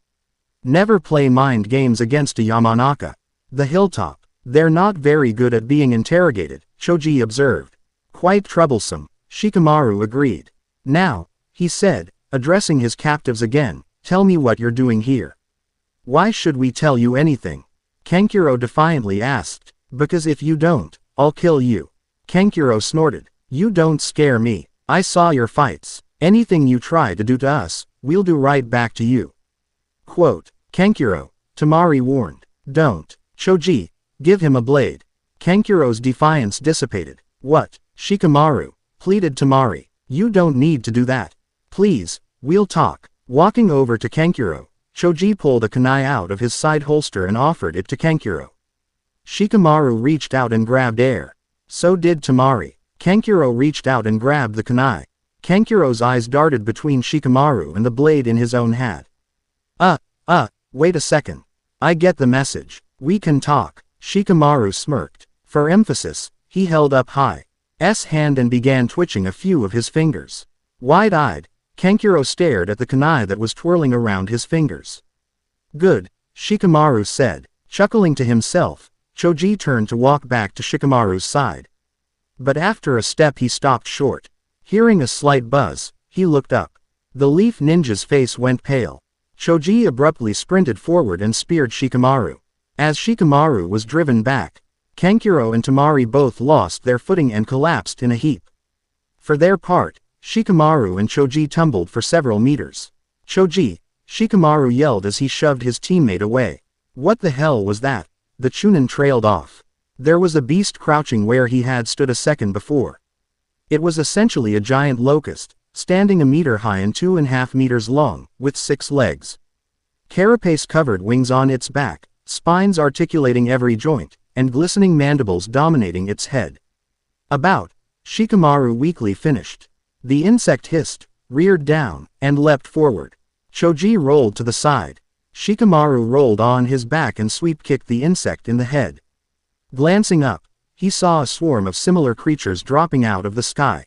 Never play mind games against a Yamanaka. The hilltop. They're not very good at being interrogated, Choji observed. Quite troublesome, Shikamaru agreed. Now, he said, addressing his captives again, tell me what you're doing here. Why should we tell you anything? Kankuro defiantly asked. Because if you don't, I'll kill you. Kankuro snorted. You don't scare me. I saw your fights. Anything you try to do to us, we'll do right back to you. Quote, Kankuro, Tamari warned. Don't. Choji, give him a blade. Kankuro's defiance dissipated. What? Shikamaru, pleaded Tamari. You don't need to do that. Please, we'll talk. Walking over to Kankuro, Choji pulled a kunai out of his side holster and offered it to Kankuro. Shikamaru reached out and grabbed air. So did Tamari. Kankuro reached out and grabbed the kunai. Kankuro's eyes darted between Shikamaru and the blade in his own hat. Wait a second. I get the message. We can talk. Shikamaru smirked. For emphasis, he held up Hi's hand and began twitching a few of his fingers. Wide-eyed, Kankuro stared at the kunai that was twirling around his fingers. Good, Shikamaru said. Chuckling to himself, Choji turned to walk back to Shikamaru's side. But after a step he stopped short. Hearing a slight buzz, he looked up. The leaf ninja's face went pale. Choji abruptly sprinted forward and speared Shikamaru. As Shikamaru was driven back, Kankuro and Tamari both lost their footing and collapsed in a heap. For their part, Shikamaru and Choji tumbled for several meters. Choji, Shikamaru yelled as he shoved his teammate away. What the hell was that? The Chunin trailed off. There was a beast crouching where he had stood a second before. It was essentially a giant locust, standing a meter high and 2.5 meters long, with 6 legs. Carapace-covered wings on its back, spines articulating every joint, and glistening mandibles dominating its head. Shikamaru weakly finished. The insect hissed, reared down, and leapt forward. Choji rolled to the side. Shikamaru rolled on his back and sweep-kicked the insect in the head. Glancing up, he saw a swarm of similar creatures dropping out of the sky.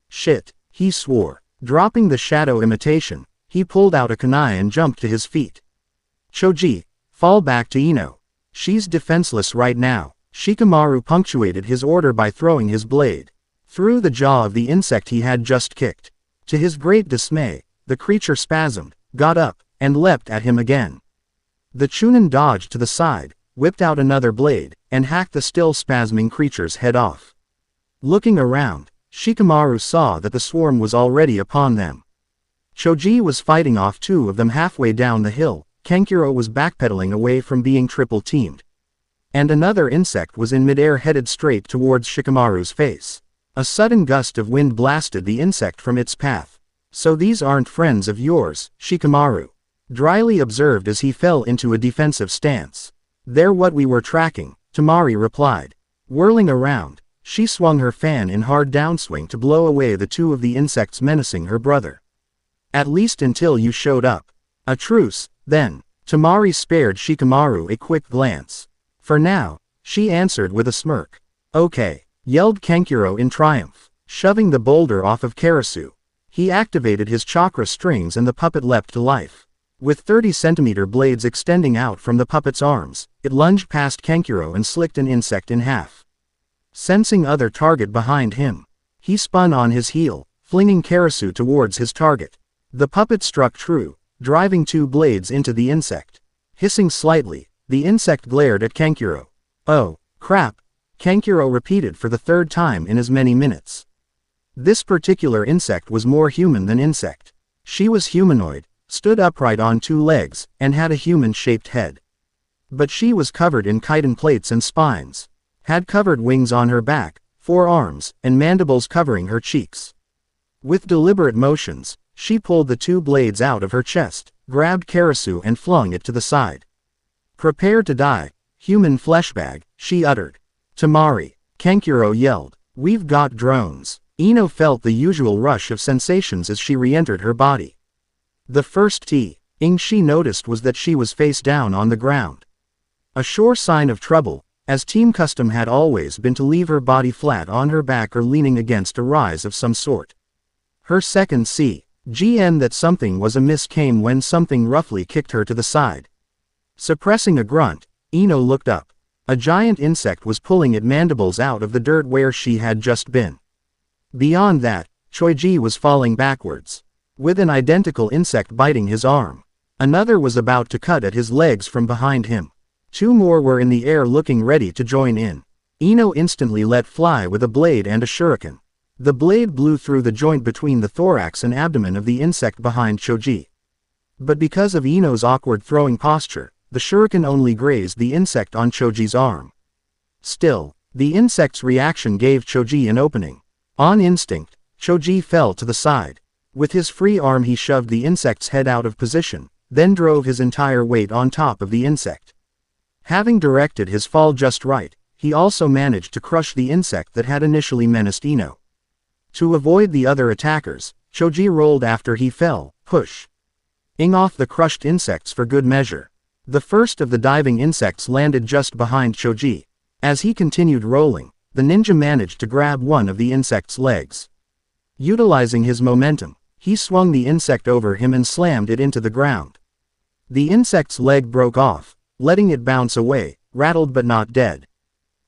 Shit, he swore. Dropping the shadow imitation, he pulled out a kunai and jumped to his feet. Choji, fall back to Ino. She's defenseless right now. Shikamaru punctuated his order by throwing his blade through the jaw of the insect he had just kicked. To his great dismay, the creature spasmed, got up, and leapt at him again. The Chunin dodged to the side, whipped out another blade, and hacked the still spasming creature's head off. Looking around, Shikamaru saw that the swarm was already upon them. Choji was fighting off 2 of them halfway down the hill, Kankuro was backpedaling away from being triple-teamed. And another insect was in midair headed straight towards Shikamaru's face. A sudden gust of wind blasted the insect from its path. So these aren't friends of yours, Shikamaru dryly observed as he fell into a defensive stance. They're what we were tracking, Tamari replied. Whirling around, she swung her fan in hard downswing to blow away the 2 of the insects menacing her brother. At least until you showed up. A truce, then. Tamari spared Shikamaru a quick glance. For now, she answered with a smirk. Okay, yelled Kankuro in triumph, shoving the boulder off of Karasu. He activated his chakra strings and the puppet leapt to life. With 30-centimeter blades extending out from the puppet's arms, it lunged past Kankuro and slicked an insect in half. Sensing other target behind him, he spun on his heel, flinging Karasu towards his target. The puppet struck true, driving 2 blades into the insect. Hissing slightly, the insect glared at Kankuro. Oh, crap, Kankuro repeated for the 3rd time in as many minutes. This particular insect was more human than insect. She was humanoid, stood upright on 2 legs, and had a human-shaped head. But she was covered in chitin plates and spines. Had covered wings on her back, 4 arms, and mandibles covering her cheeks. With deliberate motions, she pulled the 2 blades out of her chest, grabbed Karasu and flung it to the side. "Prepare to die, human fleshbag," she uttered. "Temari," Kankuro yelled. "We've got drones." Ino felt the usual rush of sensations as she re-entered her body. The first thing she noticed was that she was face down on the ground. A sure sign of trouble, as team custom had always been to leave her body flat on her back or leaning against a rise of some sort. Her second GN that something was amiss came when something roughly kicked her to the side. Suppressing a grunt, Ino looked up. A giant insect was pulling its mandibles out of the dirt where she had just been. Beyond that, Choiji was falling backwards, with an identical insect biting his arm. Another was about to cut at his legs from behind him. 2 more were in the air looking ready to join in. Ino instantly let fly with a blade and a shuriken. The blade blew through the joint between the thorax and abdomen of the insect behind Choji. But because of Ino's awkward throwing posture, the shuriken only grazed the insect on Choji's arm. Still, the insect's reaction gave Choji an opening. On instinct, Choji fell to the side. With his free arm he shoved the insect's head out of position, then drove his entire weight on top of the insect. Having directed his fall just right, he also managed to crush the insect that had initially menaced Ino. To avoid the other attackers, Choji rolled after he fell, pushing off the crushed insects for good measure. The first of the diving insects landed just behind Choji. As he continued rolling, the ninja managed to grab one of the insect's legs. Utilizing his momentum, he swung the insect over him and slammed it into the ground. The insect's leg broke off, letting it bounce away, rattled but not dead.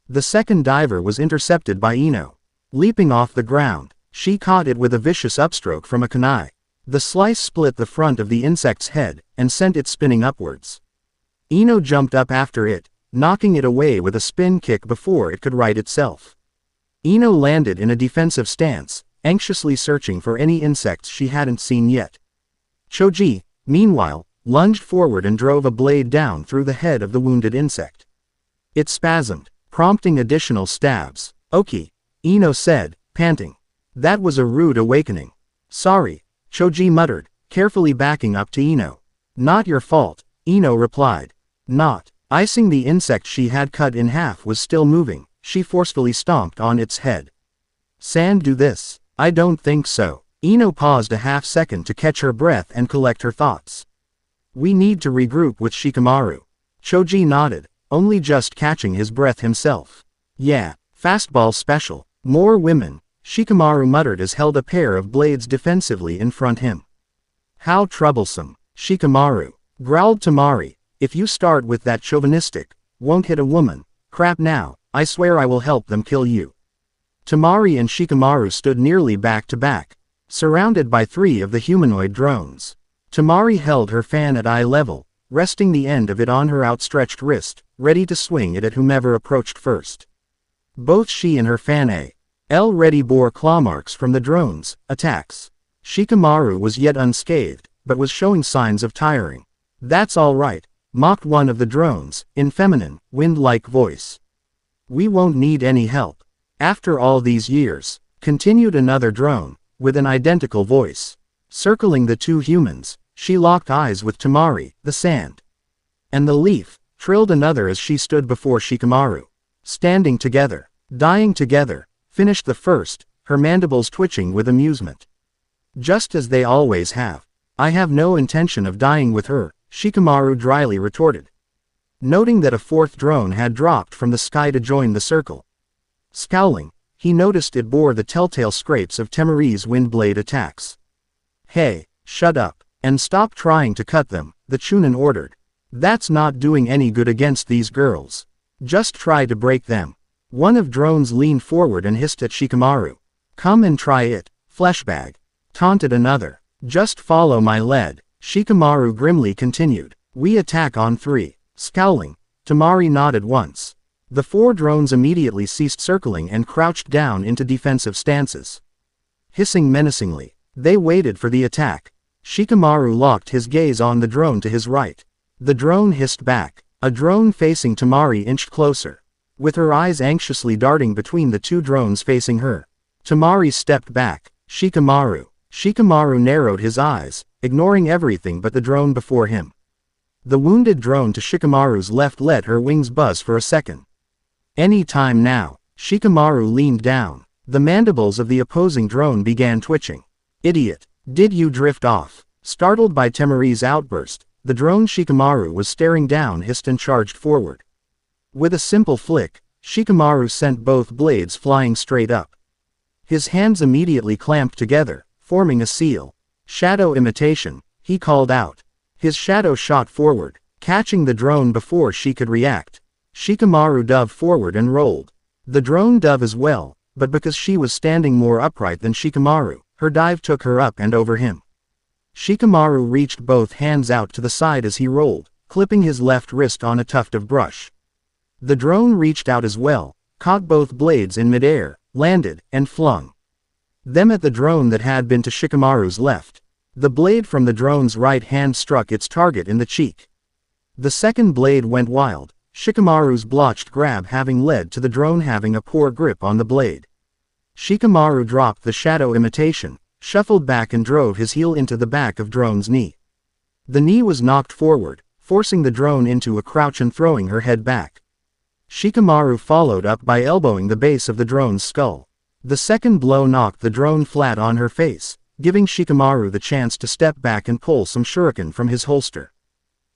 The second diver was intercepted by Ino. Leaping off the ground, she caught it with a vicious upstroke from a kunai. The slice split the front of the insect's head, and sent it spinning upwards. Ino jumped up after it, knocking it away with a spin kick before it could right itself. Ino landed in a defensive stance, anxiously searching for any insects she hadn't seen yet. Choji, meanwhile, lunged forward and drove a blade down through the head of the wounded insect. It spasmed, prompting additional stabs. "Oki," Ino said, panting. "That was a rude awakening." "Sorry," Choji muttered, carefully backing up to Ino. "Not your fault," Ino replied. Not. Icing the insect she had cut in half was still moving, she forcefully stomped on its head. "Sand do this?" "I don't think so." Ino paused a half second to catch her breath and collect her thoughts. "We need to regroup with Shikamaru." Choji nodded, only just catching his breath himself. "Yeah, fastball special. More women," Shikamaru muttered as held a pair of blades defensively in front him. "How troublesome." "Shikamaru," growled Temari, "if you start with that chauvinistic, won't hit a woman, crap now, I swear I will help them kill you." Temari and Shikamaru stood nearly back to back, surrounded by 3 of the humanoid drones. Temari held her fan at eye level, resting the end of it on her outstretched wrist, ready to swing it at whomever approached first. Both she and her fan already bore claw marks from the drones' attacks. Shikamaru was yet unscathed, but was showing signs of tiring. "That's all right," mocked one of the drones, in feminine, wind-like voice. "We won't need any help. After all these years," continued another drone, with an identical voice. Circling the 2 humans, she locked eyes with Temari, the sand. "And the leaf," trilled another as she stood before Shikamaru. "Standing together, dying together," finished the first, her mandibles twitching with amusement. "Just as they always have. I have no intention of dying with her," Shikamaru dryly retorted. Noting that a 4th drone had dropped from the sky to join the circle. Scowling, he noticed it bore the telltale scrapes of Temari's windblade attacks. "Hey, shut up, and stop trying to cut them," the Chunin ordered. "That's not doing any good against these girls. Just try to break them." One of drones leaned forward and hissed at Shikamaru. "Come and try it, fleshbag," taunted another. "Just follow my lead," Shikamaru grimly continued. "We attack on 3. Scowling, Temari nodded once. The 4 drones immediately ceased circling and crouched down into defensive stances. Hissing menacingly, they waited for the attack. Shikamaru locked his gaze on the drone to his right. The drone hissed back, A drone facing Tamari inched closer. With her eyes anxiously darting between the two drones facing her, Tamari stepped back. Shikamaru. Shikamaru narrowed his eyes, ignoring everything but the drone before him. The wounded drone to Shikamaru's left let her wings buzz for a second. Any time now. Shikamaru leaned down. The mandibles of the opposing drone began twitching. Idiot. Did you drift off? Startled by Temari's outburst, the drone Shikamaru was staring down hissed and charged forward. With a simple flick, Shikamaru sent both blades flying straight up. His hands immediately clamped together, forming a seal. Shadow imitation, he called out. His shadow shot forward, catching the drone before she could react. Shikamaru dove forward and rolled. The drone dove as well, but because she was standing more upright than Shikamaru, her dive took her up and over him. Shikamaru reached both hands out to the side as he rolled, clipping his left wrist on a tuft of brush. The drone reached out as well, caught both blades in midair, landed, and flung them at the drone that had been to Shikamaru's left. The blade from the drone's right hand struck its target in the cheek. The second blade went wild, Shikamaru's blotched grab having led to the drone having a poor grip on the blade. Shikamaru dropped the shadow imitation, shuffled back and drove his heel into the back of drone's knee. The knee was knocked forward, forcing the drone into a crouch and throwing her head back. Shikamaru followed up by elbowing the base of the drone's skull. The second blow knocked the drone flat on her face, giving Shikamaru the chance to step back and pull some shuriken from his holster.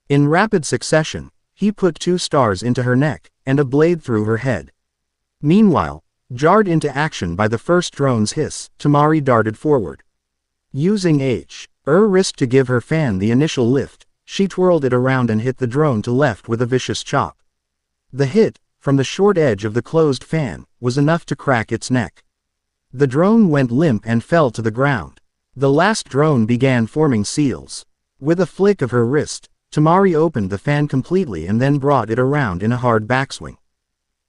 In rapid succession, he put 2 stars into her neck, and a blade through her head. Meanwhile, jarred into action by the first drone's hiss, Tamari darted forward. Using her wrist to give her fan the initial lift, she twirled it around and hit the drone to left with a vicious chop. The hit, from the short edge of the closed fan, was enough to crack its neck. The drone went limp and fell to the ground. The last drone began forming seals. With a flick of her wrist, Tamari opened the fan completely and then brought it around in a hard backswing.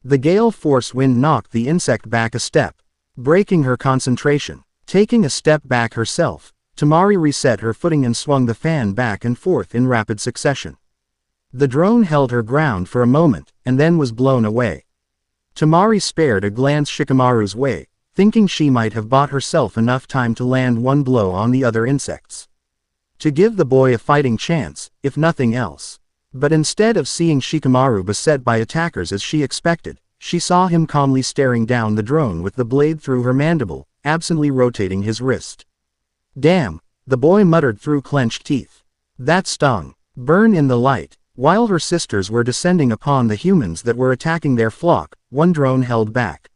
The gale force wind knocked the insect back a step, breaking her concentration. Taking a step back herself, Tamari reset her footing and swung the fan back and forth in rapid succession. The drone held her ground for a moment, and then was blown away. Tamari spared a glance Shikamaru's way, thinking she might have bought herself enough time to land one blow on the other insects. To give the boy a fighting chance, if nothing else. But instead of seeing Shikamaru beset by attackers as she expected, she saw him calmly staring down the drone with the blade through her mandible, absently rotating his wrist. Damn, the boy muttered through clenched teeth. That stung. Burn in the light. While her sisters were descending upon the humans that were attacking their flock, one drone held back.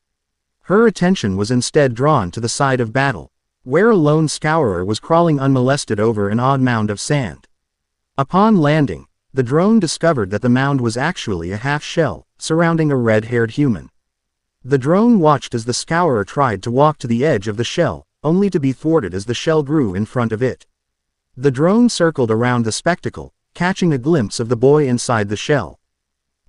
Her attention was instead drawn to the side of battle, where a lone scourer was crawling unmolested over an odd mound of sand. Upon landing, the drone discovered that the mound was actually a half-shell, surrounding a red-haired human. The drone watched as the scourer tried to walk to the edge of the shell, only to be thwarted as the shell grew in front of it. The drone circled around the spectacle, catching a glimpse of the boy inside the shell.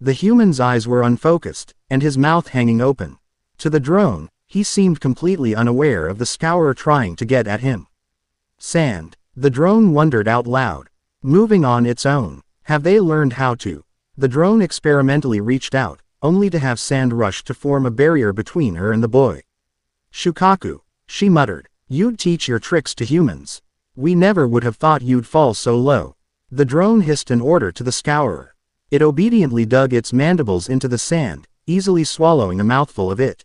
The human's eyes were unfocused, and his mouth hanging open. To the drone, he seemed completely unaware of the scourer trying to get at him. Sand. The drone wondered out loud. Moving on its own. Have they learned how to? The drone experimentally reached out, only to have sand rush to form a barrier between her and the boy. Shukaku, she muttered, you'd teach your tricks to humans. We never would have thought you'd fall so low. The drone hissed an order to the scourer. It obediently dug its mandibles into the sand, easily swallowing a mouthful of it.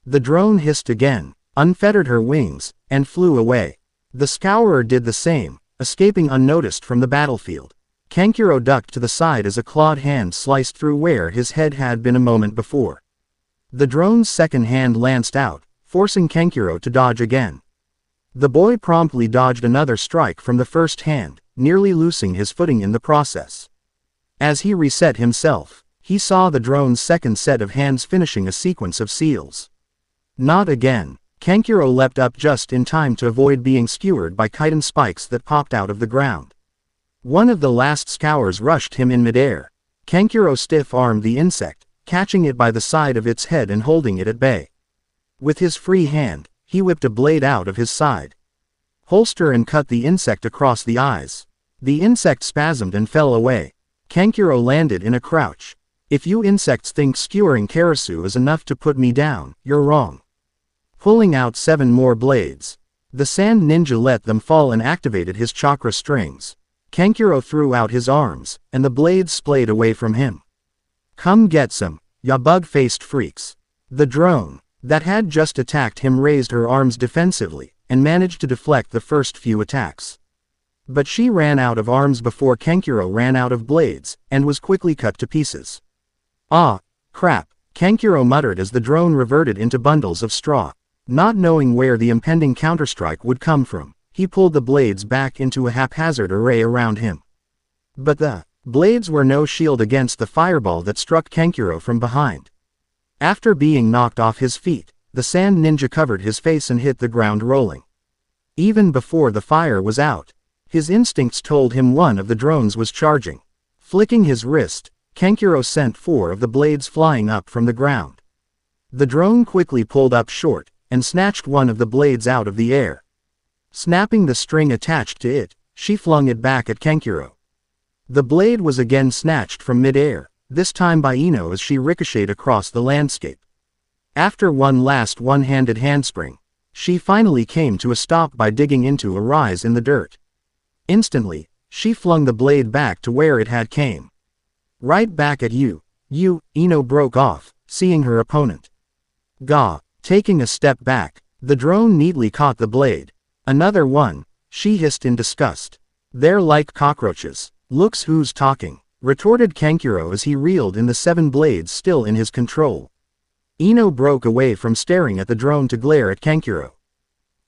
The drone hissed again, unfettered her wings, and flew away. The scourer did the same, escaping unnoticed from the battlefield. Kankuro ducked to the side as a clawed hand sliced through where his head had been a moment before. The drone's second hand lanced out, forcing Kankuro to dodge again. The boy promptly dodged another strike from the first hand, nearly losing his footing in the process. As he reset himself, he saw the drone's second set of hands finishing a sequence of seals. Not again. Kankuro leapt up just in time to avoid being skewered by chitin spikes that popped out of the ground. One of the last scours rushed him in midair. Kankuro stiff-armed the insect, catching it by the side of its head and holding it at bay. With his free hand, he whipped a blade out of his side holster and cut the insect across the eyes. The insect spasmed and fell away. Kankuro landed in a crouch. If you insects think skewering Karasu is enough to put me down, you're wrong. Pulling out 7 more blades. The sand ninja let them fall and activated his chakra strings. Kankuro threw out his arms, and the blades splayed away from him. Come get some, ya bug-faced freaks. The drone that had just attacked him raised her arms defensively, and managed to deflect the first few attacks. But she ran out of arms before Kankuro ran out of blades, and was quickly cut to pieces. Ah, crap, Kankuro muttered as the drone reverted into bundles of straw. Not knowing where the impending counterstrike would come from, he pulled the blades back into a haphazard array around him. But the blades were no shield against the fireball that struck Kankuro from behind. After being knocked off his feet, the sand ninja covered his face and hit the ground rolling. Even before the fire was out, his instincts told him one of the drones was charging. Flicking his wrist, Kankuro sent 4 of the blades flying up from the ground. The drone quickly pulled up short, and snatched one of the blades out of the air. Snapping the string attached to it, she flung it back at Kankuro. The blade was again snatched from mid-air, this time by Ino as she ricocheted across the landscape. After one last one-handed handspring, she finally came to a stop by digging into a rise in the dirt. Instantly, she flung the blade back to where it had came. Right back at you, Ino broke off, seeing her opponent. Gah! Taking a step back, the drone neatly caught the blade. Another one, she hissed in disgust. They're like cockroaches. Looks who's talking, retorted Kankuro as he reeled in the 7 blades still in his control. Ino broke away from staring at the drone to glare at Kankuro.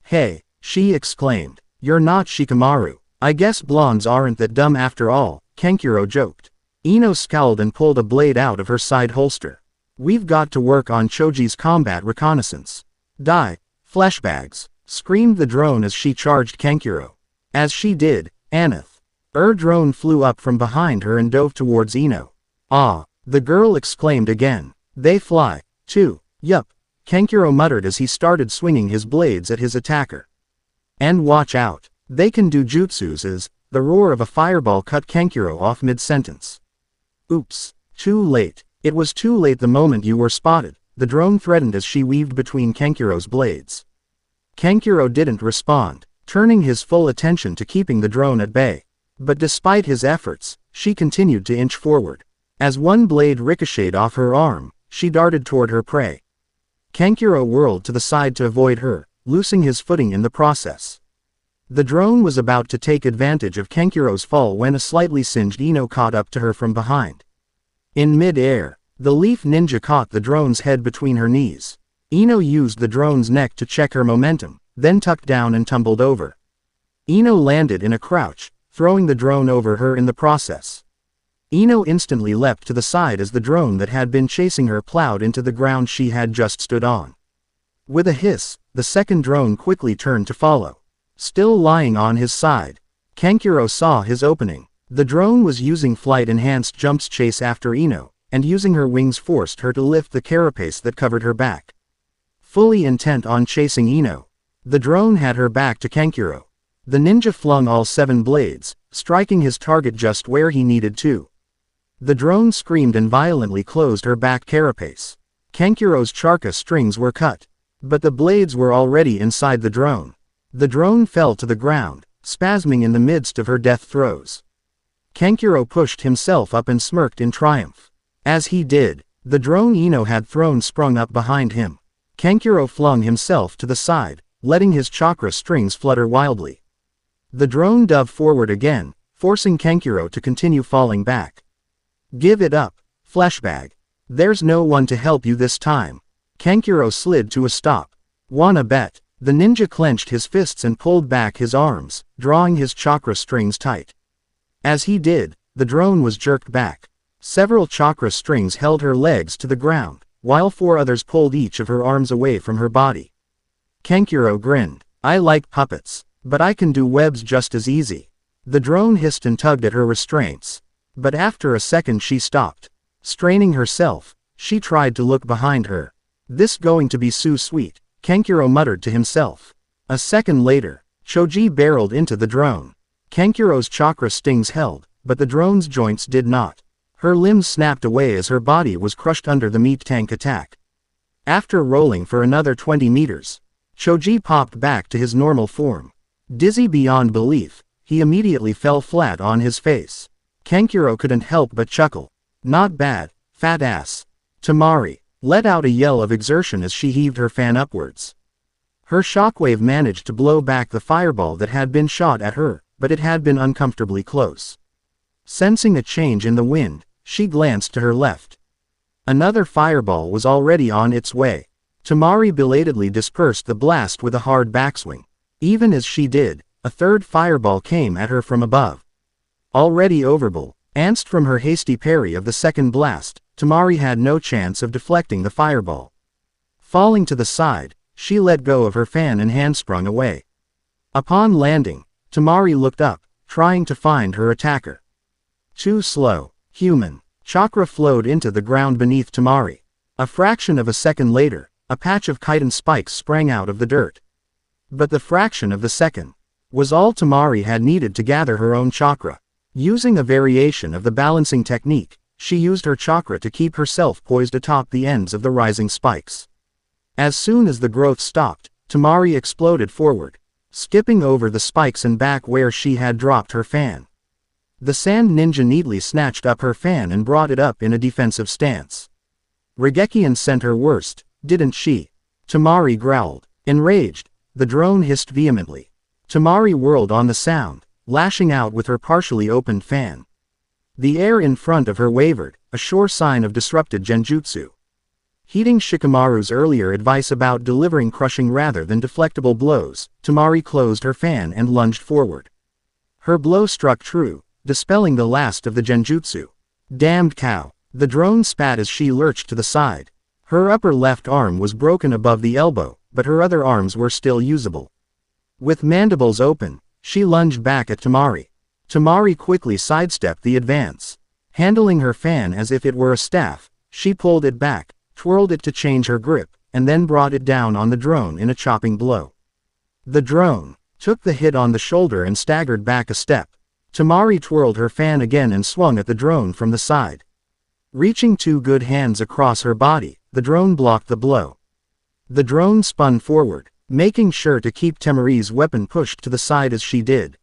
Hey, she exclaimed, you're not Shikamaru. I guess blondes aren't that dumb after all, Kankuro joked. Ino scowled and pulled a blade out of her side holster. We've got to work on Choji's combat reconnaissance. Die, fleshbags, screamed the drone as she charged Kankuro. As she did, Aneth. Drone flew up from behind her and dove towards Ino. Ah, the girl exclaimed again. They fly, too. Yup, Kankuro muttered as he started swinging his blades at his attacker. And watch out, they can do jutsus as, the roar of a fireball cut Kankuro off mid-sentence. Oops, too late. It was too late the moment you were spotted, the drone threatened as she weaved between Kankuro's blades. Kankuro didn't respond, turning his full attention to keeping the drone at bay. But despite his efforts, she continued to inch forward. As one blade ricocheted off her arm, she darted toward her prey. Kankuro whirled to the side to avoid her, losing his footing in the process. The drone was about to take advantage of Kankuro's fall when a slightly singed Ino caught up to her from behind. In mid-air, the leaf ninja caught the drone's head between her knees. Ino used the drone's neck to check her momentum, then tucked down and tumbled over. Ino landed in a crouch, throwing the drone over her in the process. Ino instantly leapt to the side as the drone that had been chasing her plowed into the ground she had just stood on. With a hiss, the second drone quickly turned to follow. Still lying on his side, Kankuro saw his opening. The drone was using flight-enhanced jumps chase after Ino, and using her wings forced her to lift the carapace that covered her back. Fully intent on chasing Ino, the drone had her back to Kankuro. The ninja flung all 7 blades, striking his target just where he needed to. The drone screamed and violently closed her back carapace. Kankuro's charka strings were cut, but the blades were already inside the drone. The drone fell to the ground, spasming in the midst of her death throes. Kankuro pushed himself up and smirked in triumph. As he did, the drone Ino had thrown sprung up behind him. Kankuro flung himself to the side, letting his chakra strings flutter wildly. The drone dove forward again, forcing Kankuro to continue falling back. Give it up, fleshbag. There's no one to help you this time. Kankuro slid to a stop. Wanna bet? The ninja clenched his fists and pulled back his arms, drawing his chakra strings tight. As he did, the drone was jerked back. Several chakra strings held her legs to the ground, while 4 others pulled each of her arms away from her body. Kankuro grinned. I like puppets, but I can do webs just as easy. The drone hissed and tugged at her restraints. But after a second she stopped. Straining herself, she tried to look behind her. This going to be so sweet, Kankuro muttered to himself. A second later, Choji barreled into the drone. Kankuro's chakra stings held, but the drone's joints did not. Her limbs snapped away as her body was crushed under the meat tank attack. After rolling for another 20 meters, Choji popped back to his normal form. Dizzy beyond belief, he immediately fell flat on his face. Kankuro couldn't help but chuckle. Not bad, fat ass. Temari let out a yell of exertion as she heaved her fan upwards. Her shockwave managed to blow back the fireball that had been shot at her, but it had been uncomfortably close. Sensing a change in the wind, she glanced to her left. Another fireball was already on its way. Temari belatedly dispersed the blast with a hard backswing. Even as she did, a third fireball came at her from above. Already overbalanced from her hasty parry of the second blast, Temari had no chance of deflecting the fireball. Falling to the side, she let go of her fan and handsprung away. Upon landing, Temari looked up, trying to find her attacker. Too slow. Human chakra flowed into the ground beneath Temari. A fraction of a second later, a patch of chitin spikes sprang out of the dirt. But the fraction of the second was all Temari had needed to gather her own chakra. Using a variation of the balancing technique, she used her chakra to keep herself poised atop the ends of the rising spikes. As soon as the growth stopped, Temari exploded forward, skipping over the spikes and back where she had dropped her fan. The sand ninja neatly snatched up her fan and brought it up in a defensive stance. Ragekian sent her worst, didn't she? Temari growled. Enraged, the drone hissed vehemently. Temari whirled on the sound, lashing out with her partially opened fan. The air in front of her wavered, a sure sign of disrupted genjutsu. Heeding Shikamaru's earlier advice about delivering crushing rather than deflectable blows, Temari closed her fan and lunged forward. Her blow struck true, dispelling the last of the genjutsu. Damned cow! The drone spat as she lurched to the side. Her upper left arm was broken above the elbow, but her other arms were still usable. With mandibles open, she lunged back at Temari. Temari quickly sidestepped the advance. Handling her fan as if it were a staff, she pulled it back, twirled it to change her grip, and then brought it down on the drone in a chopping blow. The drone took the hit on the shoulder and staggered back a step. Temari twirled her fan again and swung at the drone from the side. Reaching two good hands across her body, the drone blocked the blow. The drone spun forward, making sure to keep Temari's weapon pushed to the side as she did.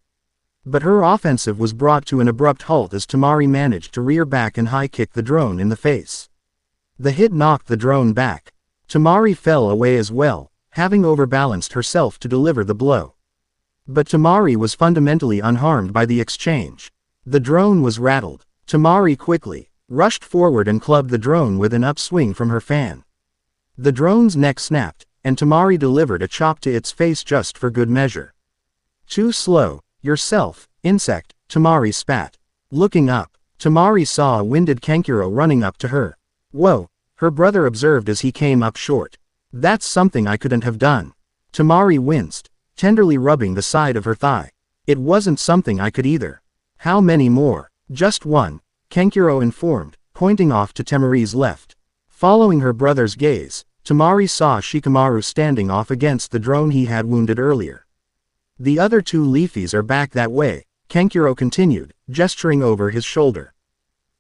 But her offensive was brought to an abrupt halt as Temari managed to rear back and high-kick the drone in the face. The hit knocked the drone back. Temari fell away as well, having overbalanced herself to deliver the blow. But Temari was fundamentally unharmed by the exchange. The drone was rattled. Temari quickly rushed forward and clubbed the drone with an upswing from her fan. The drone's neck snapped, and Temari delivered a chop to its face just for good measure. Too slow, yourself, insect, Temari spat. Looking up, Temari saw a winded Kankuro running up to her. Whoa, her brother observed as he came up short. That's something I couldn't have done. Temari winced, tenderly rubbing the side of her thigh. It wasn't something I could either. How many more? Just one, Kankuro informed, pointing off to Temari's left. Following her brother's gaze, Temari saw Shikamaru standing off against the drone he had wounded earlier. The other two leafies are back that way, Kankuro continued, gesturing over his shoulder.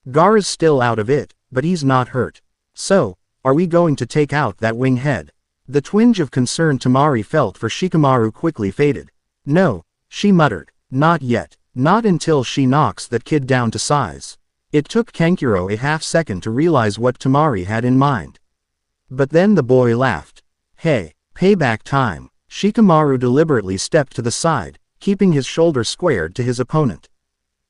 Gaara's still out of it, but he's not hurt. So, are we going to take out that wing head? The twinge of concern Temari felt for Shikamaru quickly faded. No, she muttered, not yet, not until she knocks that kid down to size. It took Kankuro a half-second to realize what Temari had in mind. But then the boy laughed. Hey, payback time. Shikamaru deliberately stepped to the side, keeping his shoulder squared to his opponent.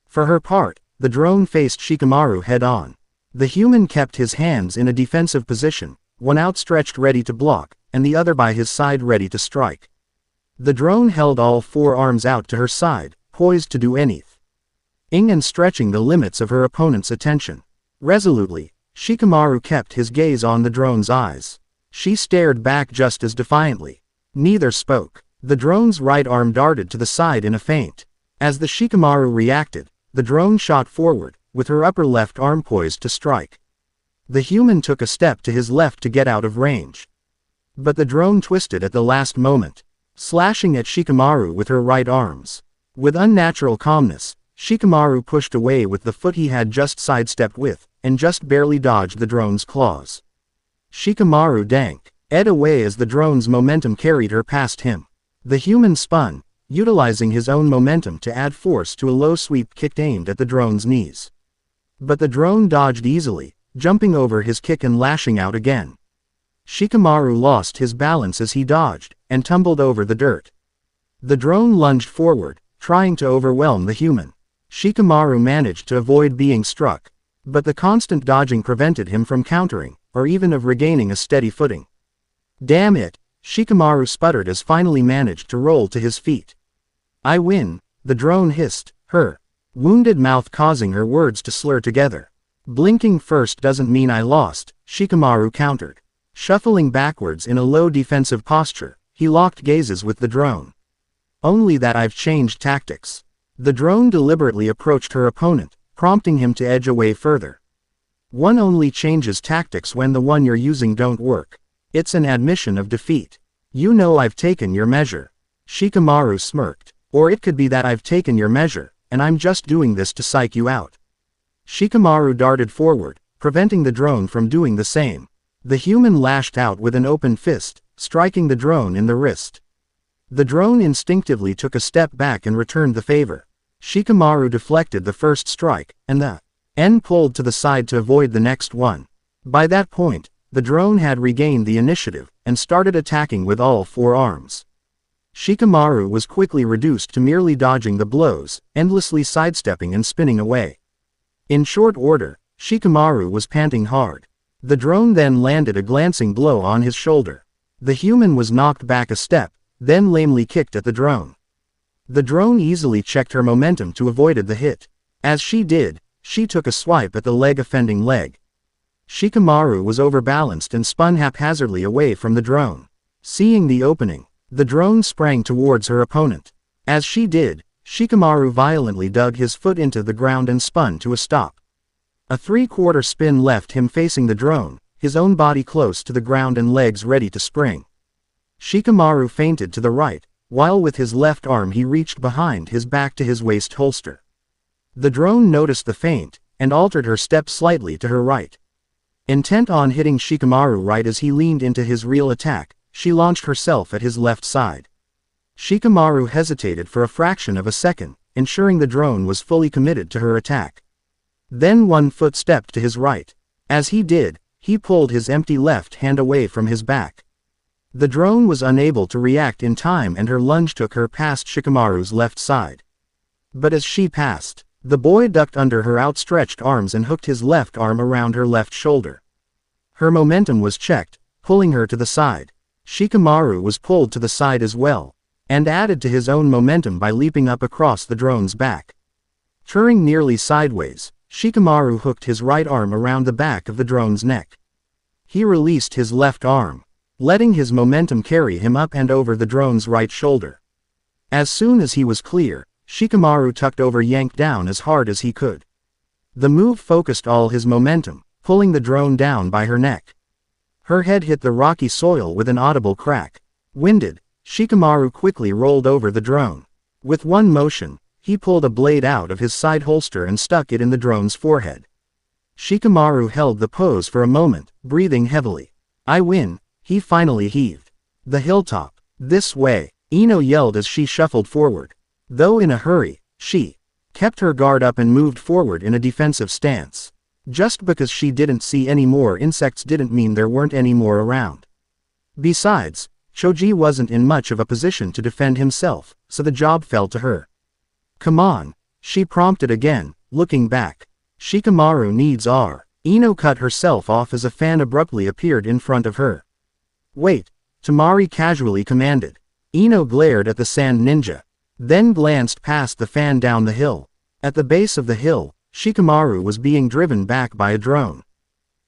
For her part, the drone faced Shikamaru head-on. The human kept his hands in a defensive position, one outstretched ready to block, and the other by his side ready to strike. The drone held all four arms out to her side, poised to do anything and stretching the limits of her opponent's attention. Resolutely, Shikamaru kept his gaze on the drone's eyes. She stared back just as defiantly. Neither spoke. The drone's right arm darted to the side in a feint. As the Shikamaru reacted, the drone shot forward, with her upper left arm poised to strike. The human took a step to his left to get out of range. But the drone twisted at the last moment, slashing at Shikamaru with her right arms. With unnatural calmness, Shikamaru pushed away with the foot he had just sidestepped with, and just barely dodged the drone's claws. Shikamaru danked away as the drone's momentum carried her past him. The human spun, utilizing his own momentum to add force to a low sweep kick aimed at the drone's knees. But the drone dodged easily, jumping over his kick and lashing out again. Shikamaru lost his balance as he dodged, and tumbled over the dirt. The drone lunged forward, trying to overwhelm the human. Shikamaru managed to avoid being struck, but the constant dodging prevented him from countering, or even of regaining a steady footing. Damn it, Shikamaru sputtered as finally managed to roll to his feet. I win, the drone hissed, her wounded mouth causing her words to slur together. Blinking first doesn't mean I lost, Shikamaru countered. Shuffling backwards in a low defensive posture, he locked gazes with the drone. Only that I've changed tactics. The drone deliberately approached her opponent, prompting him to edge away further. One only changes tactics when the one you're using don't work. It's an admission of defeat. You know I've taken your measure. Shikamaru smirked. Or it could be that I've taken your measure, and I'm just doing this to psych you out. Shikamaru darted forward, preventing the drone from doing the same. The human lashed out with an open fist, striking the drone in the wrist. The drone instinctively took a step back and returned the favor. Shikamaru deflected the first strike, and the N pulled to the side to avoid the next one. By that point, the drone had regained the initiative, and started attacking with all four arms. Shikamaru was quickly reduced to merely dodging the blows, endlessly sidestepping and spinning away. In short order, Shikamaru was panting hard. The drone then landed a glancing blow on his shoulder. The human was knocked back a step, then lamely kicked at the drone. The drone easily checked her momentum to avoid the hit. As she did, she took a swipe at the leg-offending leg. Shikamaru was overbalanced and spun haphazardly away from the drone. Seeing the opening, the drone sprang towards her opponent. As she did, Shikamaru violently dug his foot into the ground and spun to a stop. A three-quarter spin left him facing the drone, his own body close to the ground and legs ready to spring. Shikamaru feinted to the right, while with his left arm he reached behind his back to his waist holster. The drone noticed the feint, and altered her step slightly to her right. Intent on hitting Shikamaru right as he leaned into his real attack, she launched herself at his left side. Shikamaru hesitated for a fraction of a second, ensuring the drone was fully committed to her attack. Then one foot stepped to his right. As he did, he pulled his empty left hand away from his back. The drone was unable to react in time and her lunge took her past Shikamaru's left side. But as she passed, the boy ducked under her outstretched arms and hooked his left arm around her left shoulder. Her momentum was checked, pulling her to the side. Shikamaru was pulled to the side as well, and added to his own momentum by leaping up across the drone's back. Turning nearly sideways, Shikamaru hooked his right arm around the back of the drone's neck. He released his left arm, letting his momentum carry him up and over the drone's right shoulder. As soon as he was clear, Shikamaru tucked over yanked down as hard as he could. The move focused all his momentum, pulling the drone down by her neck. Her head hit the rocky soil with an audible crack. Winded, Shikamaru quickly rolled over the drone. With one motion, he pulled a blade out of his side holster and stuck it in the drone's forehead. Shikamaru held the pose for a moment, breathing heavily. I win, he finally heaved. The hilltop. This way, Ino yelled as she shuffled forward. Though in a hurry, she kept her guard up and moved forward in a defensive stance. Just because she didn't see any more insects didn't mean there weren't any more around. Besides, Choji wasn't in much of a position to defend himself, so the job fell to her. Come on, she prompted again, looking back. Shikamaru needs R. Ino cut herself off as a fan abruptly appeared in front of her. Wait, Tamari casually commanded. Ino glared at the sand ninja, then glanced past the fan down the hill. At the base of the hill, Shikamaru was being driven back by a drone.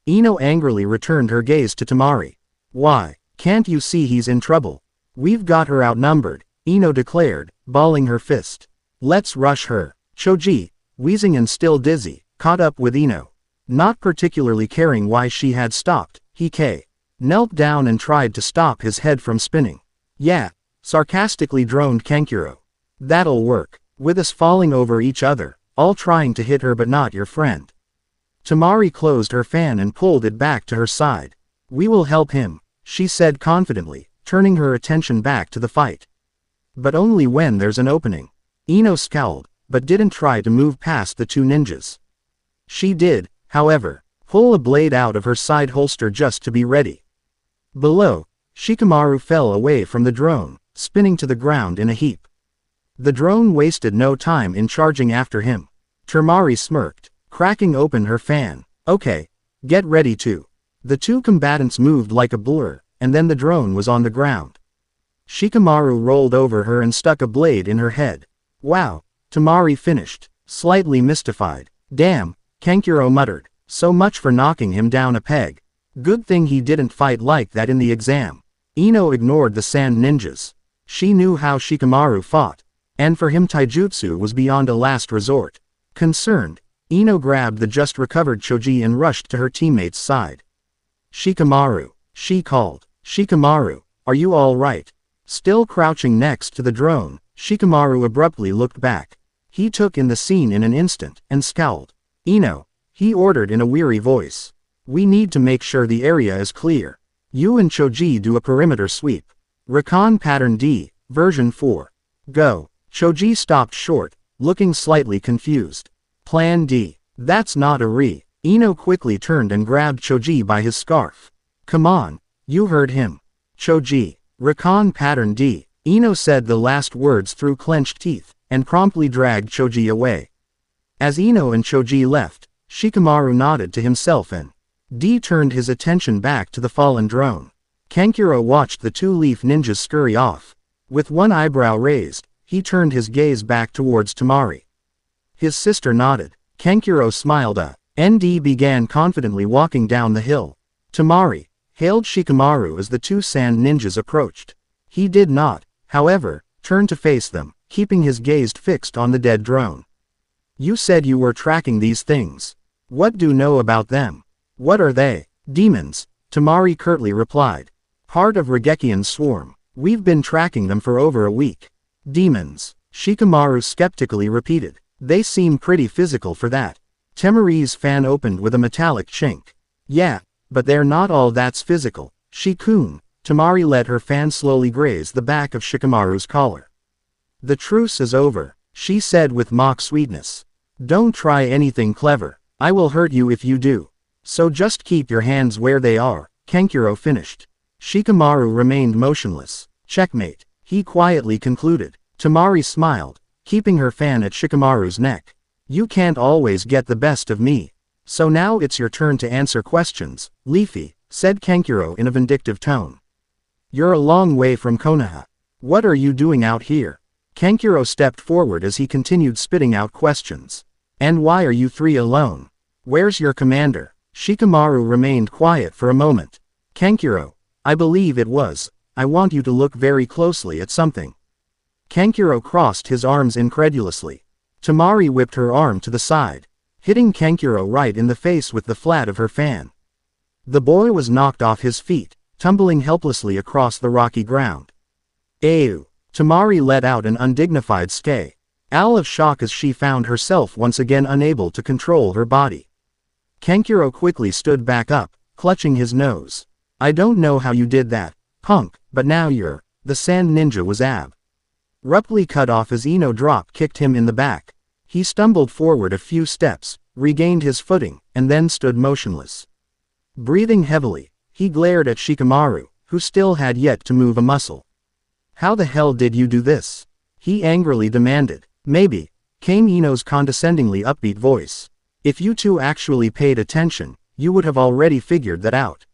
Ino angrily returned her gaze to Tamari. Why, can't you see he's in trouble? We've got her outnumbered, Ino declared, balling her fist. Let's rush her. Choji, wheezing and still dizzy, caught up with Ino. Not particularly caring why she had stopped, he knelt down and tried to stop his head from spinning. Yeah, sarcastically droned Kankuro. That'll work. With us falling over each other, all trying to hit her but not your friend. Tamari closed her fan and pulled it back to her side. We will help him, she said confidently, turning her attention back to the fight. But only when there's an opening. Ino scowled, but didn't try to move past the two ninjas. She did, however, pull a blade out of her side holster just to be ready. Below, Shikamaru fell away from the drone, spinning to the ground in a heap. The drone wasted no time in charging after him. Tamari smirked, cracking open her fan. Okay, get ready to. The two combatants moved like a blur, and then the drone was on the ground. Shikamaru rolled over her and stuck a blade in her head. Wow, Tamari finished, slightly mystified. Damn, Kankuro muttered, so much for knocking him down a peg. Good thing he didn't fight like that in the exam. Ino ignored the sand ninjas. She knew how Shikamaru fought, and for him taijutsu was beyond a last resort. Concerned, Ino grabbed the just recovered Choji and rushed to her teammate's side. Shikamaru, she called. Shikamaru, are you all right? Still crouching next to the drone, Shikamaru abruptly looked back. He took in the scene in an instant, and scowled. Ino, he ordered in a weary voice. We need to make sure the area is clear. You and Choji do a perimeter sweep. Recon Pattern D, version 4. Go. Choji stopped short, looking slightly confused. Plan D. That's not a re. Ino quickly turned and grabbed Choji by his scarf. Come on, you heard him. Choji. Recon Pattern D. Ino said the last words through clenched teeth, and promptly dragged Choji away. As Ino and Choji left, Shikamaru nodded to himself and D turned his attention back to the fallen drone. Kankuro watched the two-leaf ninjas scurry off. With one eyebrow raised, he turned his gaze back towards Tamari. His sister nodded. Kankuro smiled. ND began confidently walking down the hill. Tamari hailed Shikamaru as the two sand ninjas approached. He did not, however, turn to face them, keeping his gaze fixed on the dead drone. You said you were tracking these things. What do you know about them? What are they? Demons, Tamari curtly replied. Part of Ragekian's swarm. We've been tracking them for over a week. Demons, Shikamaru skeptically repeated. They seem pretty physical for that. Tamari's fan opened with a metallic chink. Yeah, but they're not all that's physical. Shikun, Tamari let her fan slowly graze the back of Shikamaru's collar. The truce is over, she said with mock sweetness. Don't try anything clever. I will hurt you if you do. So just keep your hands where they are, Kankuro finished. Shikamaru remained motionless. Checkmate, he quietly concluded. Tamari smiled, keeping her fan at Shikamaru's neck. You can't always get the best of me. So now it's your turn to answer questions, Leafy, said Kankuro in a vindictive tone. You're a long way from Konoha. What are you doing out here? Kankuro stepped forward as he continued spitting out questions. And why are you three alone? Where's your commander? Shikamaru remained quiet for a moment. Kankuro, I believe it was. I want you to look very closely at something. Kankuro crossed his arms incredulously. Tamari whipped her arm to the side, hitting Kankuro right in the face with the flat of her fan. The boy was knocked off his feet, tumbling helplessly across the rocky ground. Ew! Tamari let out an undignified skay, out of shock as she found herself once again unable to control her body. Kankuro quickly stood back up, clutching his nose. I don't know how you did that, punk, but now you're. The sand ninja was abruptly cut off as Ino drop kicked him in the back. He stumbled forward a few steps, regained his footing, and then stood motionless. Breathing heavily, he glared at Shikamaru, who still had yet to move a muscle. How the hell did you do this? He angrily demanded. Maybe, came Ino's condescendingly upbeat voice. If you two actually paid attention, you would have already figured that out.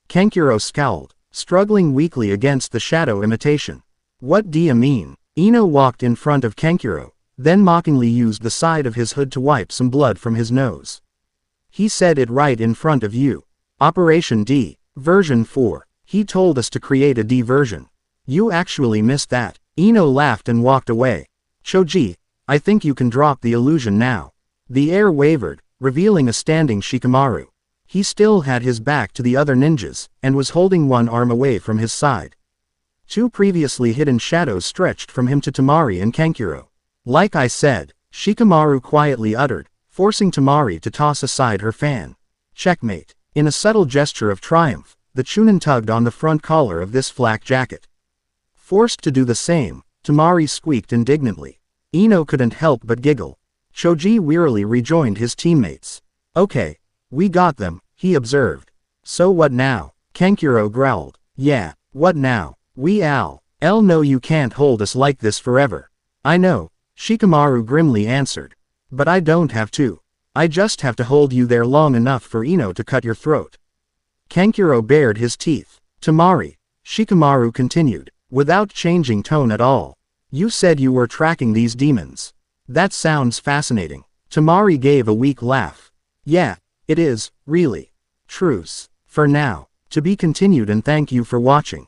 Kankuro scowled, struggling weakly against the shadow imitation. What do you mean? Ino walked in front of Kankuro, then mockingly used the side of his hood to wipe some blood from his nose. He said it right in front of you. Operation D, version 4. He told us to create a D version. You actually missed that. Ino laughed and walked away. Choji, I think you can drop the illusion now. The air wavered, revealing a standing Shikamaru. He still had his back to the other ninjas, and was holding one arm away from his side. Two previously hidden shadows stretched from him to Tamari and Kankuro. Like I said, Shikamaru quietly uttered, forcing Tamari to toss aside her fan. Checkmate. In a subtle gesture of triumph, the Chunin tugged on the front collar of this flak jacket. Forced to do the same, Tamari squeaked indignantly. Ino couldn't help but giggle. Choji wearily rejoined his teammates. Okay. We got them, he observed. So what now? Kankuro growled. Yeah, what now? We know you can't hold us like this forever. I know, Shikamaru grimly answered. But I don't have to. I just have to hold you there long enough for Ino to cut your throat. Kankuro bared his teeth. Tamari, Shikamaru continued, without changing tone at all. You said you were tracking these demons. That sounds fascinating. Tamari gave a weak laugh. Yeah, it is, really. Truce. For now. To be continued, and thank you for watching.